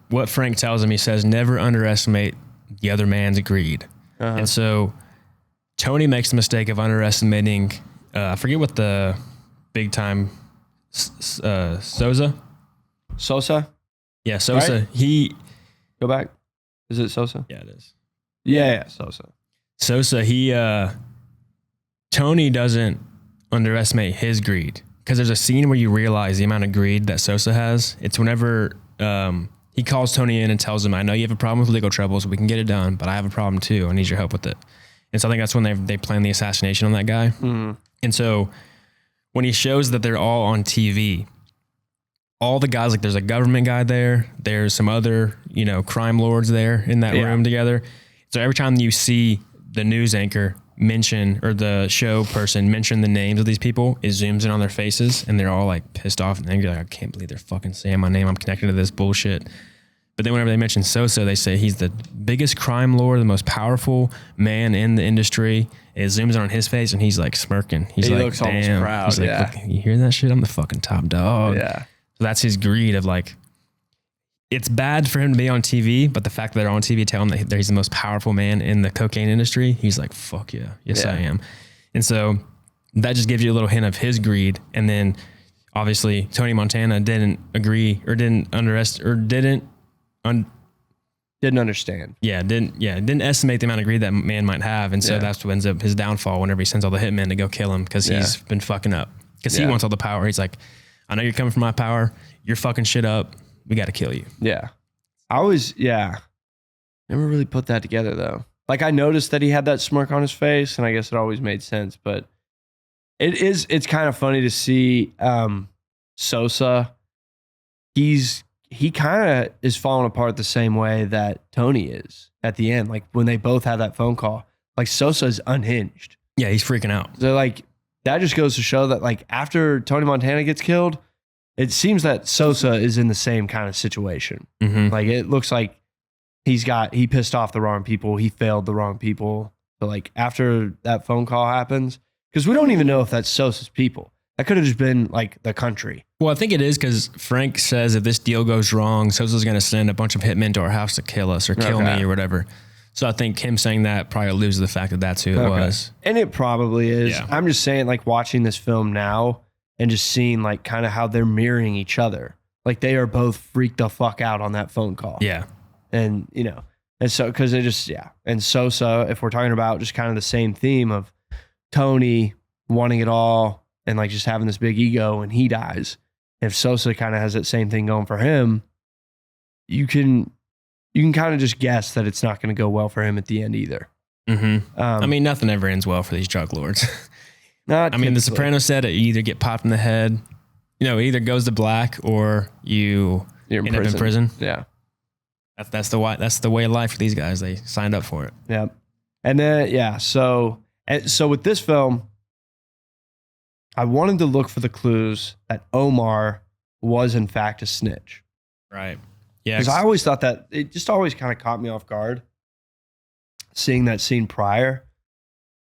What Frank tells him, he says, never underestimate the other man's greed. Uh-huh. And so Tony makes the mistake of underestimating, I forget what the big time, Sosa? Yeah, Sosa. Right? Go back. Is it Sosa? Yeah, it is. Yeah, Sosa. Tony doesn't underestimate his greed. Because there's a scene where you realize the amount of greed that Sosa has. It's whenever he calls Tony in and tells him, I know you have a problem with legal troubles. We can get it done, but I have a problem too. I need your help with it. And so I think that's when they plan the assassination on that guy. Mm-hmm. And so when he shows that they're all on TV, all the guys, like there's a government guy there. There's some other, crime lords there in that room together. So every time you see the news anchor mention, or the show person mention the names of these people, it zooms in on their faces and they're all like pissed off and angry. Like, I can't believe they're fucking saying my name. I'm connected to this bullshit. But then whenever they mention Sosa, they say he's the biggest crime lord, the most powerful man in the industry. It zooms in on his face and he's like smirking. He looks damn. Almost proud. He's like, yeah. You hear that shit? I'm the fucking top dog. Yeah. So that's his greed of like, it's bad for him to be on TV, but the fact that they're on TV tell him that he's the most powerful man in the cocaine industry. He's like, fuck yeah. Yes, I am. And so that just gives you a little hint of his greed. And then obviously Tony Montana didn't agree or didn't understand. Yeah. Didn't estimate the amount of greed that man might have. And so that's what ends up his downfall whenever he sends all the hitmen to go kill him, because he's been fucking up. Because he wants all the power. He's like, I know you're coming from my power. You're fucking shit up. We got to kill you. Yeah. Never really put that together though. Like I noticed that he had that smirk on his face, and I guess it always made sense, but it's kind of funny to see Sosa. He's he kind of is falling apart the same way that Tony is at the end. Like when they both have that phone call, like Sosa's unhinged. Yeah, he's freaking out. So like that just goes to show that like after Tony Montana gets killed, it seems that Sosa is in the same kind of situation. Mm-hmm. Like it looks like he pissed off the wrong people. He failed the wrong people. So like after that phone call happens, because we don't even know if that's Sosa's people. That could have just been like the country. Well, I think it is because Frank says if this deal goes wrong, Sosa's going to send a bunch of hitmen to our house to kill us or kill me or whatever. So I think him saying that probably alludes to the fact that that's who it was. And it probably is. Yeah. I'm just saying, like watching this film now and just seeing like kind of how they're mirroring each other. Like they are both freaked the fuck out on that phone call. Yeah. And, you know, and so, because it just, yeah. And Sosa, if we're talking about just kind of the same theme of Tony wanting it all and like just having this big ego and he dies. If Sosa kind of has that same thing going for him, you can kind of just guess that it's not going to go well for him at the end either. Mm-hmm. I mean, nothing ever ends well for these drug lords. Not I mean, The typically. Sopranos said it, you either get popped in the head, you know, it either goes to black or You're end up in prison. Yeah. That's the way of life for these guys. They signed up for it. Yeah. And then, yeah. So with this film, I wanted to look for the clues that Omar was in fact a snitch. Right. Yeah. Because I always thought that it just always kind of caught me off guard seeing that scene prior.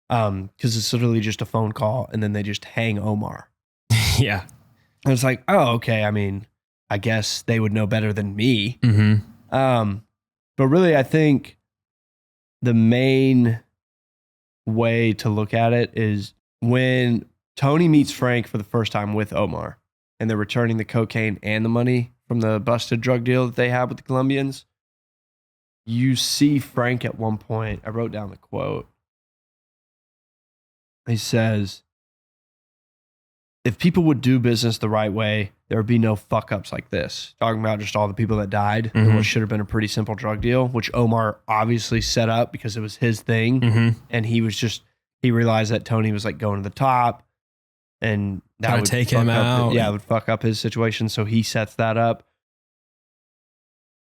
Because it's literally just a phone call and then they just hang Omar. Yeah. And it's like, oh, okay. I mean, I guess they would know better than me. Mm-hmm. But really, I think the main way to look at it is when Tony meets Frank for the first time with Omar and they're returning the cocaine and the money from the busted drug deal that they had with the Colombians. You see Frank at one point. I wrote down the quote. He says, if people would do business the right way, there would be no fuck ups like this. Talking about just all the people that died in what should have been a pretty simple drug deal, which Omar obviously set up because it was his thing. Mm-hmm. And he realized that Tony was like going to the top and that Trying would to take fuck him up- out. Yeah, it would fuck up his situation. So he sets that up.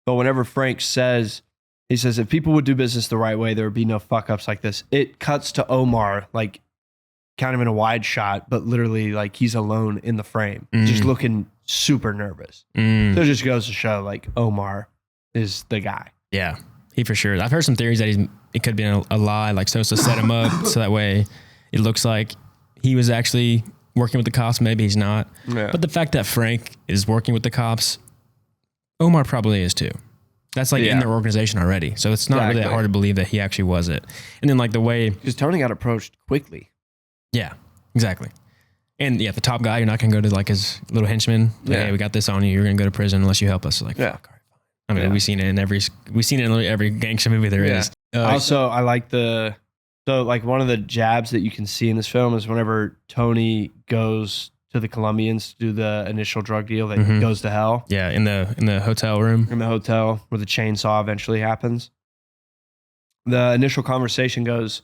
But whenever Frank says, he says, if people would do business the right way, there would be no fuck ups like this. It cuts to Omar, like kind of in a wide shot, but literally like he's alone in the frame, just looking super nervous. So it just goes to show like Omar is the guy. Yeah, he for sure. I've heard some theories that it could be a lie, like Sosa set him up so that way it looks like he was actually working with the cops. Maybe he's not. Yeah. But the fact that Frank is working with the cops, Omar probably is too. That's like in their organization already. So it's not really that hard to believe that he actually was it. And then like the way... Because Tony got approached quickly. Yeah, exactly. And yeah, the top guy, you're not going to go to like his little henchman. Like, hey, we got this on you. You're going to go to prison unless you help us. So like, fuck, all right, fine. I mean, we've seen it in every gangster movie there is. Also, I like like one of the jabs that you can see in this film is whenever Tony goes to the Colombians to do the initial drug deal that goes to hell. Yeah, in the hotel room. In the hotel where the chainsaw eventually happens. The initial conversation goes,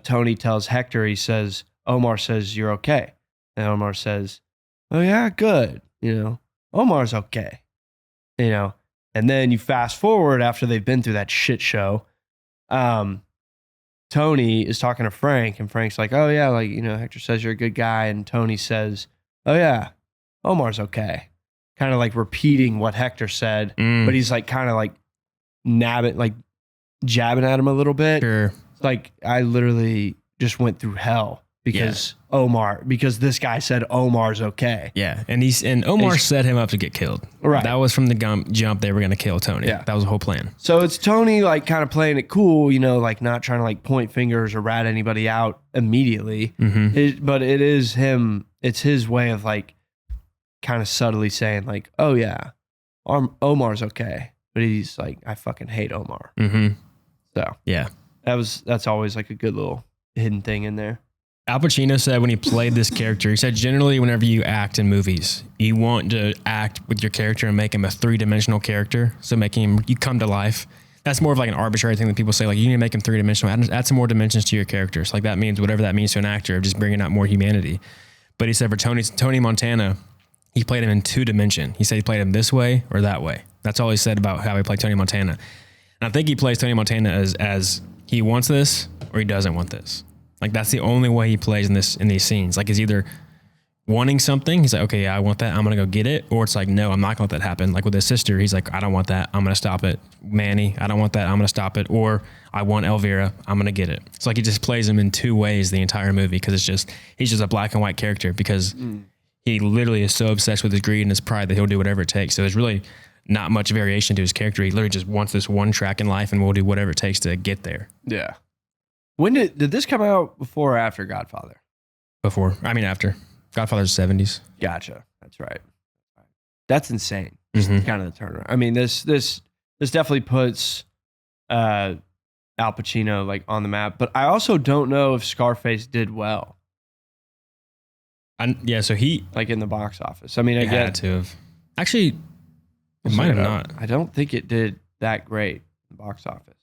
Tony tells Hector, he says, Omar says, you're okay. And Omar says, oh yeah, good. You know, Omar's okay. You know, and then you fast forward after they've been through that shit show. Tony is talking to Frank and Frank's like, oh yeah, like, you know, Hector says you're a good guy. And Tony says, oh yeah, Omar's okay. Kind of like repeating what Hector said, but he's like kind of like jabbing at him a little bit. Sure. Like I literally just went through hell because because this guy said Omar's okay. Yeah. And Omar set him up to get killed. Right. That was from the jump they were going to kill Tony. Yeah. That was the whole plan. So it's Tony like kind of playing it cool, you know, like not trying to like point fingers or rat anybody out immediately. But it is him. It's his way of like kind of subtly saying like, oh yeah, Omar's okay. But he's like, I fucking hate Omar. So yeah. That's always like a good little hidden thing in there. Al Pacino said when he played this character, he said generally whenever you act in movies, you want to act with your character and make him a 3-dimensional character. So making him, you come to life. That's more of like an arbitrary thing that people say, like you need to make him 3-dimensional. Add some more dimensions to your characters. Like that means whatever that means to an actor, of just bringing out more humanity. But he said for Tony Montana, he played him in 2 dimension. He said he played him this way or that way. That's all he said about how he played Tony Montana. And I think he plays Tony Montana as he wants this or he doesn't want this. Like that's the only way he plays in these scenes. Like he's either wanting something, he's like, okay, yeah, I want that, I'm gonna go get it, or it's like, no, I'm not gonna let that happen. Like with his sister, he's like, I don't want that, I'm gonna stop it. Manny, I don't want that, I'm gonna stop it. Or I want Elvira, I'm gonna get it. It's like he just plays him in 2 ways the entire movie because he's just a black and white character because he literally is so obsessed with his greed and his pride that he'll do whatever it takes. So there's really not much variation to his character. He literally just wants this one track in life and will do whatever it takes to get there. Yeah. When did this come out, before or after Godfather? After. Godfather's 70s. Gotcha. That's right. That's insane. Just kind of the turnaround. I mean, this definitely puts Al Pacino like on the map, but I also don't know if Scarface did well. So he like in the box office. I mean, I had to have. Actually, it might have not. I don't think it did that great in the box office.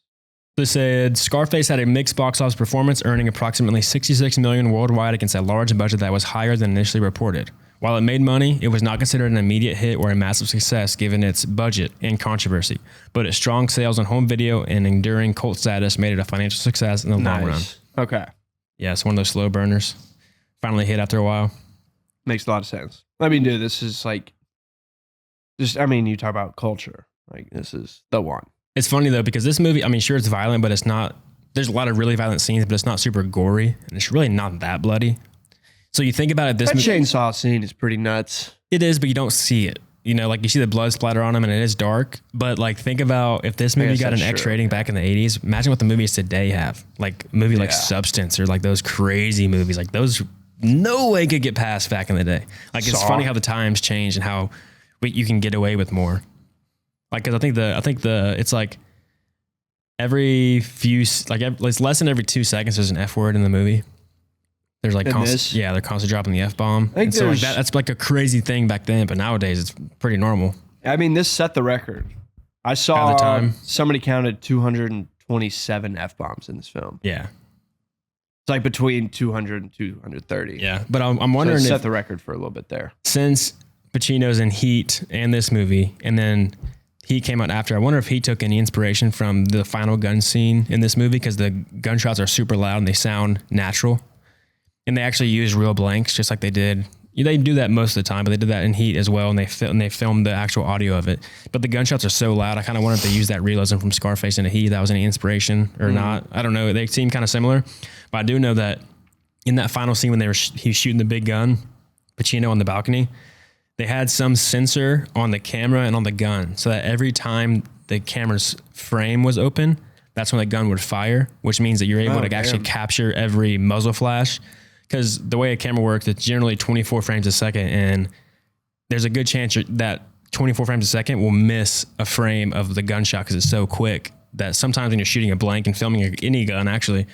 They said Scarface had a mixed box office performance, earning approximately $66 million worldwide against a large budget that was higher than initially reported. While it made money, it was not considered an immediate hit or a massive success given its budget and controversy. But its strong sales on home video and enduring cult status made it a financial success in the long run. Okay. Yeah, it's one of those slow burners. Finally hit after a while. Makes a lot of sense. I mean, dude, this is like, you talk about culture. Like, this is the one. It's funny though, because this movie, I mean, sure, it's violent, but it's not, there's a lot of really violent scenes, but it's not super gory. And it's really not that bloody. So you think about it, that chainsaw scene is pretty nuts. It is, but you don't see it. You know, like you see the blood splatter on him and it is dark. But like, think about if this movie got an X rating back in the 80s, imagine what the movies today have. Like a movie like Substance or like those crazy movies. Like those, no way could get past back in the day. Like it's funny how the times change and how you can get away with more. Like, cause I think it's like it's less than every 2 seconds there's an F word in the movie. There's like they're constantly dropping the F bomb. And so like that's like a crazy thing back then, but nowadays it's pretty normal. I mean, this set the record. I saw at the time somebody counted 227 F bombs in this film. Yeah. It's like between 200 and 230. Yeah, but I'm wondering if set the record for a little bit there. Since Pacino's in Heat and this movie, and then Heat came out after, I wonder if he took any inspiration from the final gun scene in this movie because the gunshots are super loud and they sound natural. And they actually use real blanks just like they did. They do that most of the time, but they did that in Heat as well, and they filmed the actual audio of it. But the gunshots are so loud, I kind of wanted to use that realism from Scarface into Heat. That was any inspiration or not. I don't know. They seem kind of similar. But I do know that in that final scene when he was shooting the big gun, Pacino on the balcony, they had some sensor on the camera and on the gun so that every time the camera's frame was open, that's when the gun would fire, which means that you're able to actually capture every muzzle flash. Because the way a camera works, it's generally 24 frames a second, and there's a good chance that 24 frames a second will miss a frame of the gunshot because it's so quick that sometimes when you're shooting a blank and filming any gun, actually,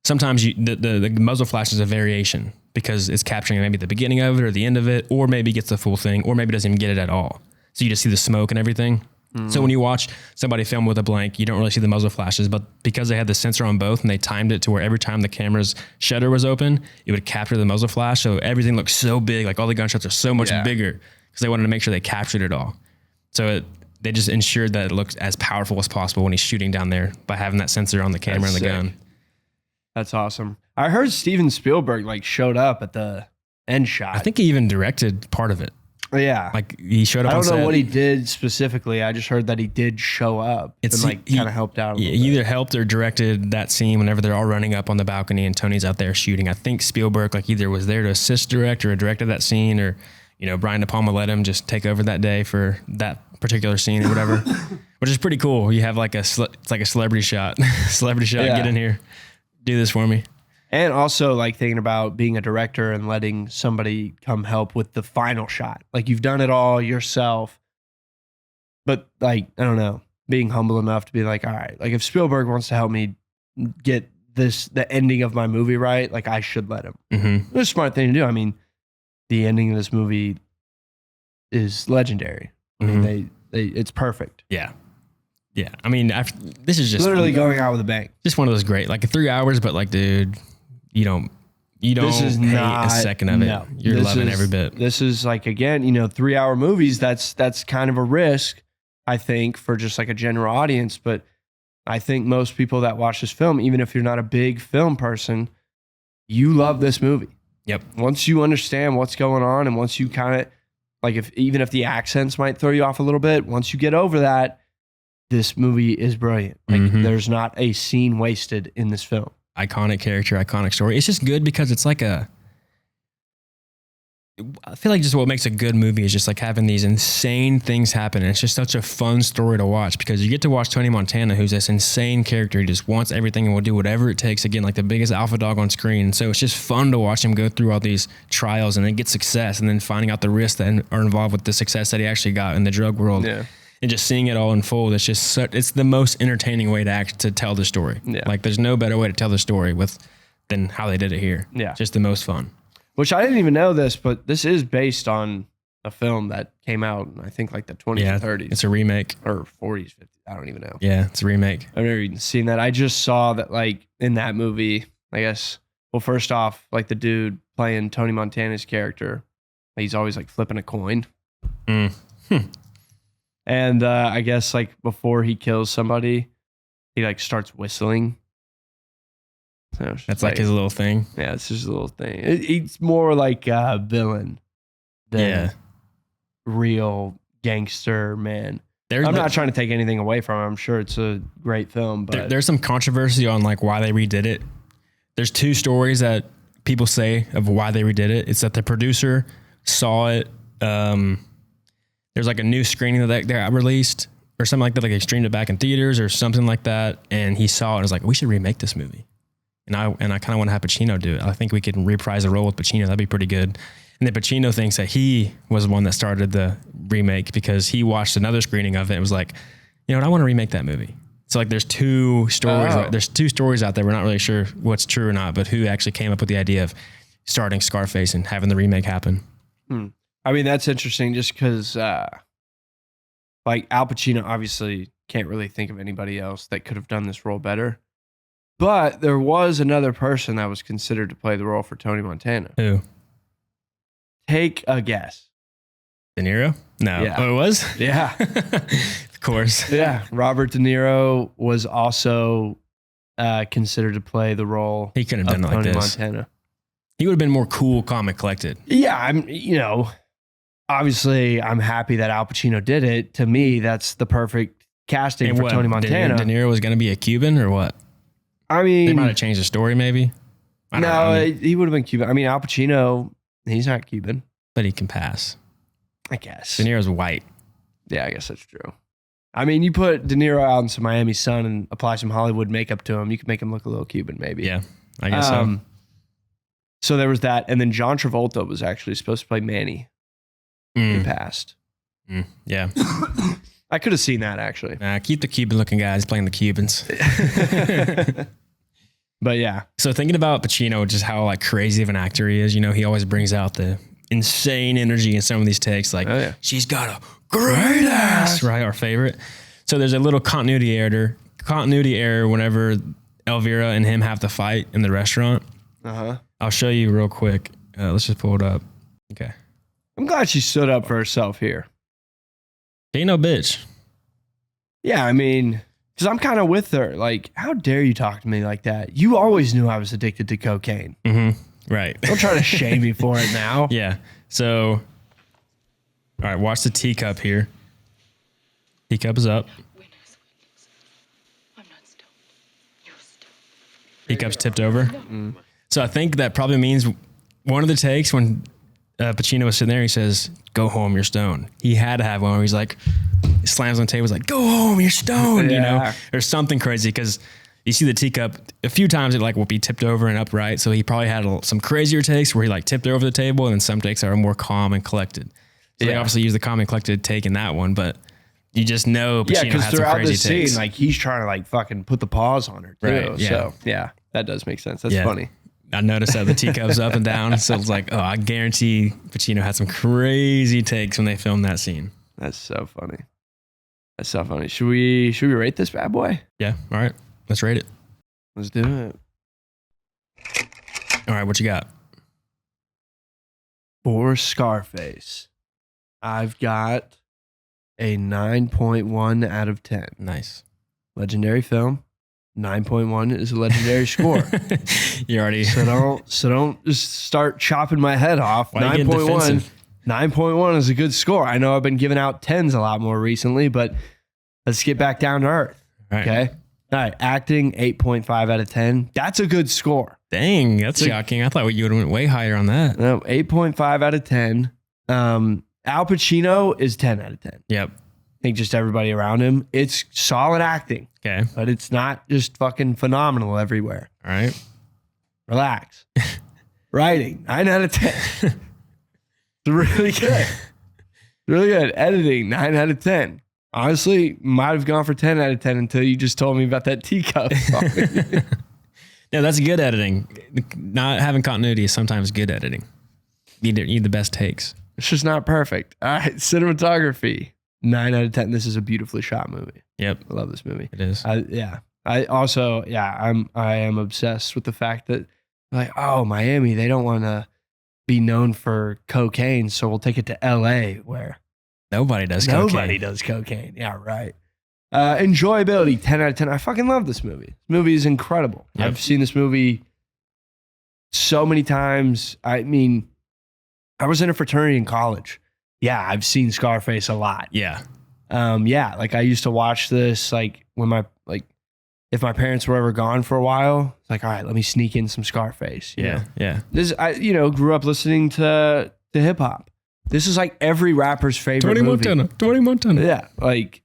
sometimes the muzzle flash is a variation because it's capturing maybe the beginning of it or the end of it, or maybe gets the full thing, or maybe doesn't even get it at all. So you just see the smoke and everything. So when you watch somebody film with a blank, you don't really see the muzzle flashes, but because they had the sensor on both and they timed it to where every time the camera's shutter was open, it would capture the muzzle flash. So everything looks so big, like all the gunshots are so much bigger because they wanted to make sure they captured it all. So they just ensured that it looked as powerful as possible when he's shooting down there by having that sensor on the camera and the gun. That's awesome. I heard Steven Spielberg like showed up at the end shot. I think he even directed part of it. Yeah. Like he showed up on set. I don't know what he did specifically. I just heard that he did show up and like kind of helped out a little bit. He either helped or directed that scene whenever they're all running up on the balcony and Tony's out there shooting. I think Spielberg like either was there to assist direct or directed that scene, or, you know, Brian De Palma let him just take over that day for that particular scene or whatever, which is pretty cool. You have like it's like a celebrity shot, get in here, do this for me. And also like thinking about being a director and letting somebody come help with the final shot. Like you've done it all yourself, but like, I don't know, being humble enough to be like, all right, like if Spielberg wants to help me get the ending of my movie right, like I should let him. It's a smart thing to do. I mean, the ending of this movie is legendary. I mean, it's perfect. Yeah. I mean, this is just literally going out with a bang. Just one of those great, like 3 hours, but like, dude, you don't You don't This is hate not a second of it. no. You're This loving is- every bit. This is like, again, 3-hour movies. That's kind of a risk, I think, for just like a general audience. But I think most people that watch this film, even if you're not a big film person, you love this movie. Yep. Once you understand what's going on, and once you kind of like, even if the accents might throw you off a little bit, once you get over that, this movie is brilliant. Like, there's not a scene wasted in this film. Iconic character, iconic story. It's just good because it's like I feel like just what makes a good movie is just like having these insane things happen. And it's just such a fun story to watch because you get to watch Tony Montana, who's this insane character. He just wants everything and will do whatever it takes. Again, like the biggest alpha dog on screen. So it's just fun to watch him go through all these trials and then get success and then finding out the risks that are involved with the success that he actually got in the drug world. Yeah. And just seeing it all unfold, it's just it's the most entertaining way to tell the story. Yeah. Like there's no better way to tell the story than how they did it here. Yeah. Just the most fun. Which I didn't even know this, but this is based on a film that came out in, I think, like the 20s Yeah, and 30s. it's a remake. Or 40s, 50s. I don't even know. Yeah, it's a remake. I've never even seen that. I just saw that, like, in that movie, I guess, well, first off, like the dude playing Tony Montana's character, he's always like flipping a coin. And I guess like before he kills somebody, he like starts whistling. So it's just That's like his little thing. Yeah, it's just a little thing. It's more like a villain than real gangster man. I'm not trying to take anything away from it. I'm sure it's a great film, but there's some controversy on like why they redid it. There's two stories that people say of why they redid it. It's that the producer saw it. There's like a new screening that they released or something like that. Like they streamed it back in theaters or something like that. And he saw it and was like, we should remake this movie. And I kind of want to have Pacino do it. I think we could reprise the role with Pacino. That'd be pretty good. And then Pacino thinks that he was the one that started the remake because he watched another screening of it and was like, you know what, I want to remake that movie. So like there's two stories. There's two stories out there. We're not really sure what's true or not, but who actually came up with the idea of starting Scarface and having the remake happen. I mean, that's interesting just because like Al Pacino obviously can't really think of anybody else that could have done this role better. But there was another person that was considered to play the role for Tony Montana. Who? Take a guess. De Niro? No. Yeah. Oh, it was? Yeah. Of course. Yeah. Robert De Niro was also considered to play the role He couldn't have done it like Tony this. Montana. He would have been more cool, calm, and collected. Yeah, obviously I'm happy that Al Pacino did it. To me, that's the perfect casting And for what, Tony Montana. De Niro was going to be a Cuban or what? I They mean, might have changed the story maybe. I don't know. I mean, he would have been Cuban. I mean, Al Pacino, he's not Cuban, but he can pass. I guess. De Niro's white. Yeah, I guess that's true. I mean, you put De Niro out into Miami Sun and apply some Hollywood makeup to him, you could make him look a little Cuban, maybe. Yeah, I guess so. So there was that. And then John Travolta was actually supposed to play Manny. He passed. Yeah. I could have seen that, actually. Keep the Cuban looking guys playing the Cubans. But yeah. So thinking about Pacino, just how like crazy of an actor he is, he always brings out the insane energy in some of these takes. Like, she's got a great ass, right? Our favorite. So there's a little continuity error whenever Elvira and him have to fight in the restaurant. I'll show you real quick. Let's just pull it up. Okay. I'm glad she stood up for herself here. Ain't no bitch. Yeah, I mean, because I'm kind of with her. Like, how dare you talk to me like that? You always knew I was addicted to cocaine. Right. Don't try to shame me for it now. Yeah. So, all right, watch the teacup here. Teacup is up. I'm not stoned. You're stoned. Teacup's tipped over. So I think that probably means one of the takes when Pacino was sitting there, he says, "Go home, you're stoned." He had to have one where he's like, he slams on the table, he's like, "Go home, you're stoned," or something crazy because you see the teacup a few times. It like will be tipped over and upright. So he probably had some crazier takes where he like tipped over the table, and then some takes are more calm and collected. So they obviously use the calm and collected take in that one, but you just know Pacino because had some throughout crazy the scene, takes. like he's trying to like fucking put the paws on her too. Right, yeah. So yeah, that does make sense. That's funny. I noticed that the teacup's up and down. So it's like, I guarantee Pacino had some crazy takes when they filmed that scene. That's so funny. That's so funny. Should we rate this bad boy? Yeah. All right. Let's rate it. Let's do it. All right, what you got? For Scarface, I've got a 9.1 out of 10. Nice. Legendary film. 9.1 is a legendary score. You already. So don't just start chopping my head off. Why are you getting 9.1. defensive? 9.1 is a good score. I know I've been giving out 10s a lot more recently, but let's get back down to earth. All right. Okay. All right. Acting 8.5 out of 10. That's a good score. Dang, that's shocking. I thought you would have went way higher on that. No, 8.5 out of 10. Al Pacino is 10 out of 10. Yep. I think just everybody around him. It's solid acting, Okay. but it's not just fucking phenomenal everywhere. All right. Relax. Writing, 9 out of 10. It's really good. Really good. Editing, 9 out of 10. Honestly, might have gone for 10 out of 10 until you just told me about that teacup. Yeah, that's good editing. Not having continuity is sometimes good editing. You need the best takes. It's just not perfect. All right. Cinematography, 9 out of 10. This is a beautifully shot movie. Yep, I love this movie. it is. I also, I am obsessed with the fact that, like, oh, Miami, they don't want to be known for cocaine, so we'll take it to LA where Nobody does nobody cocaine. does cocaine. Yeah, right. Enjoyability, 10 out of 10. I fucking love this movie. This movie is incredible. Yep. I've seen this movie so many times. I mean, I was in a fraternity in college. Yeah, I've seen Scarface a lot. Yeah. Like I used to watch this like when if my parents were ever gone for a while, it's like, all right, let me sneak in some Scarface. you know? Yeah. I grew up listening to hip hop. This is like every rapper's favorite movie. Tony Montana. Yeah, like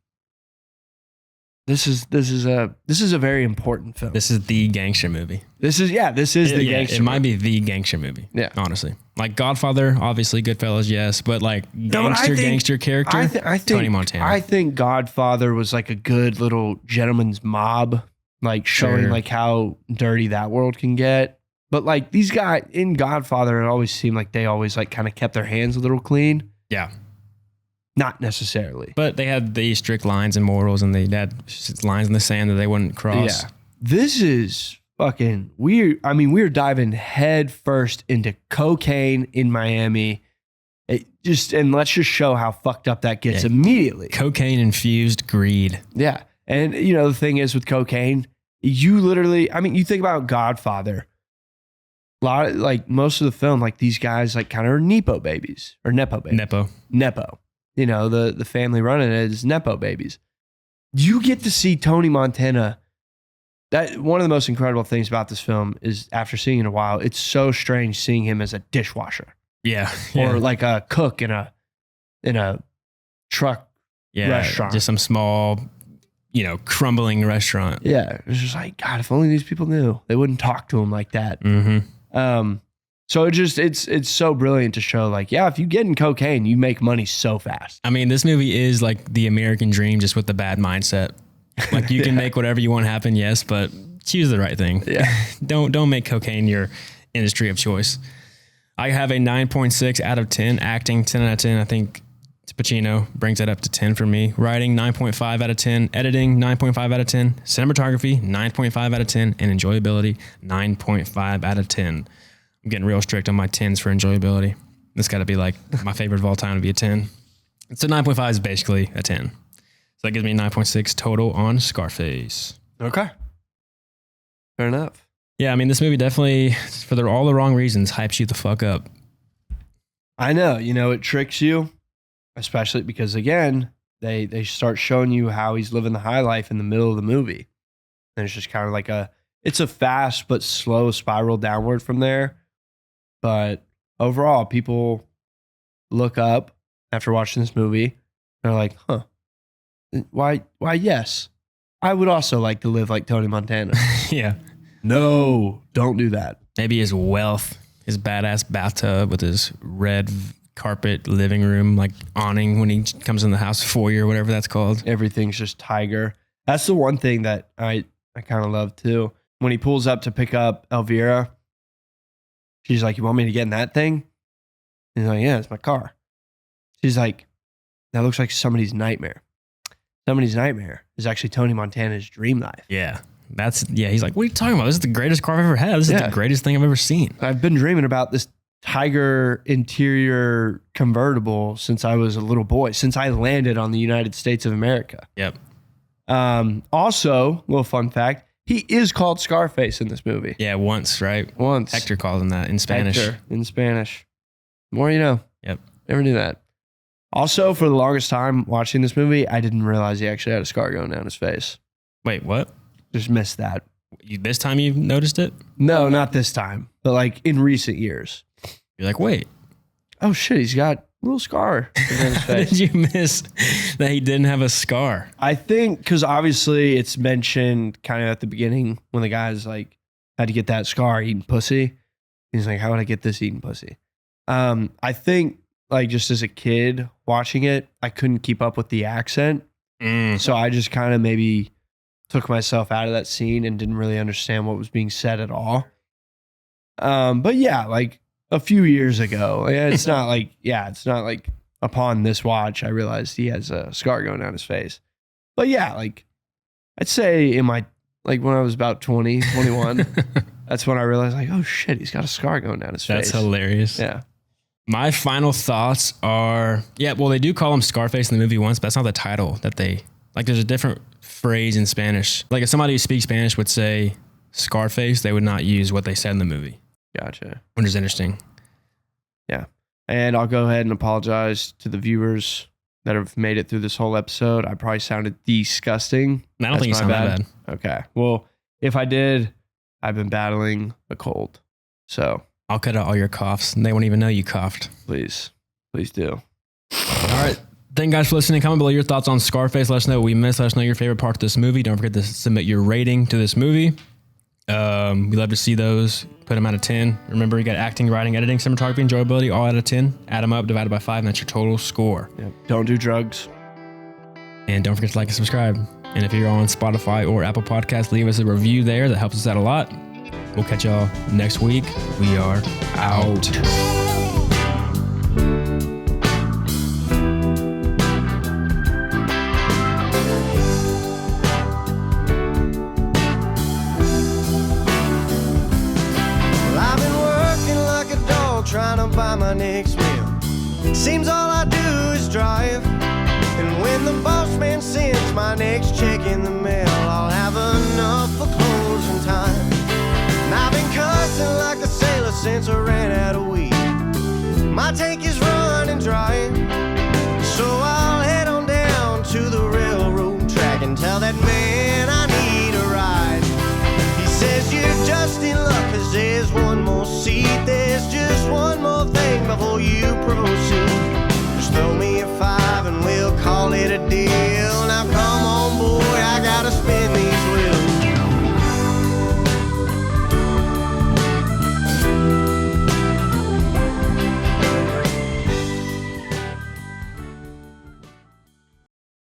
this is a very important film. This is the gangster movie. This is the gangster. It might be the gangster movie. Yeah. Honestly. Like Godfather, obviously Goodfellas, yes. But like No, but I think- gangster character, I think Tony Montana. I think Godfather was like a good little gentleman's mob, like showing Sure. like how dirty that world can get. But like these guys in Godfather, it always seemed like they always like kind of kept their hands a little clean. Yeah. Not necessarily. But they had these strict lines and morals, and they had lines in the sand that they wouldn't cross. Yeah. This is fucking weird. I mean, we're diving head first into cocaine in Miami. And let's just show how fucked up that gets immediately. Cocaine infused greed. Yeah. And the thing is with cocaine, you literally, I mean, you think about Godfather. A lot of, like most of the film, like these guys like kind of are Nepo babies or Nepo babies. Nepo. The family running it is Nepo babies. You get to see Tony Montana. That one of the most incredible things about this film is after seeing it a while, it's so strange seeing him as a dishwasher Yeah. or like a cook in a truck restaurant. Just some small, crumbling restaurant. Yeah. It's just like, God, if only these people knew, they wouldn't talk to him like that. Mm-hmm. So it's so brilliant to show like, yeah, if you get in cocaine, you make money so fast. I mean, this movie is like the American dream, just with the bad mindset. Like you can make whatever you want happen, yes, but choose the right thing. Yeah. Don't make cocaine your industry of choice. I have a 9.6 out of 10. Acting, 10 out of 10. I think Pacino brings that up to 10 for me. Writing, 9.5 out of 10. Editing, 9.5 out of 10. Cinematography, 9.5 out of 10. And enjoyability, 9.5 out of 10. I'm getting real strict on my 10s for enjoyability. This got to be like my favorite of all time to be a 10. So 9.5 is basically a 10. So that gives me 9.6 total on Scarface. Okay. Fair enough. Yeah, I mean, this movie definitely, for all the wrong reasons, hypes you the fuck up. I know, it tricks you, especially because again, they start showing you how he's living the high life in the middle of the movie. And it's just kind of like it's a fast but slow spiral downward from there. But overall, people look up after watching this movie. They're like, huh, why, yes. I would also like to live like Tony Montana. Yeah. No, don't do that. Maybe his wealth, his badass bathtub with his red carpet living room, like awning when he comes in the house, foyer, whatever that's called. Everything's just tiger. That's the one thing that I kind of love too. When he pulls up to pick up Elvira, she's like, you want me to get in that thing? And he's like, yeah, it's my car. She's like, that looks like somebody's nightmare. Somebody's nightmare is actually Tony Montana's dream life. Yeah. He's like, what are you talking about? This is the greatest car I've ever had. This is the greatest thing I've ever seen. I've been dreaming about this Tiger interior convertible since I was a little boy, since I landed on the United States of America. Yep. Also, little fun fact, he is called Scarface in this movie. Yeah, once, right? Once. Hector calls him that in Spanish. Hector in Spanish. More you know. Yep. Never knew that. Also, for the longest time watching this movie, I didn't realize he actually had a scar going down his face. Wait, what? Just missed that. This time you noticed it? No, not this time, but like in recent years. You're like, wait. Oh shit, he's got a little scar on his How face. did you miss that he didn't have a scar? I think because obviously it's mentioned kind of at the beginning when the guy's like had to get that scar eating pussy. He's like, how would I get this eating pussy? I think like just as a kid watching it, I couldn't keep up with the accent. So I just kind of maybe took myself out of that scene and didn't really understand what was being said at all. But yeah, like a few years ago, it's not like upon this watch, I realized he has a scar going down his face. But yeah, like I'd say in my, like when I was about 20, 21, that's when I realized like, oh shit, he's got a scar going down his face. That's hilarious. Yeah. My final thoughts are, they do call him Scarface in the movie once, but that's not the title that they, like there's a different phrase in Spanish. Like if somebody who speaks Spanish would say Scarface, they would not use what they said in the movie. Gotcha. Which is interesting. Yeah. And I'll go ahead and apologize to the viewers that have made it through this whole episode. I probably sounded disgusting. I don't think you sound that bad. Okay. Well, if I did, I've been battling a cold. So I'll cut out all your coughs and they won't even know you coughed. please do. All right. Thank you guys for listening. Comment below your thoughts on Scarface. Let us know what we missed. Let us know your favorite part of this movie. Don't forget to submit your rating to this movie. We love to see those. Put them out of 10. Remember, you got acting, writing, editing, cinematography, enjoyability, all out of 10. Add them up, divided by 5, and that's your total score. Yep. Don't do drugs. And don't forget to like and subscribe. And if you're on Spotify or Apple Podcasts, leave us a review there. That helps us out a lot. We'll catch y'all next week. We are out. Trying to buy my next meal. Seems all I do is drive. And when the boss man sends my next check in the mail, I'll have enough for closing time. And I've been cussing like a sailor since I ran out of weed. My tank is running dry. So I'll head on down to the railroad track and tell that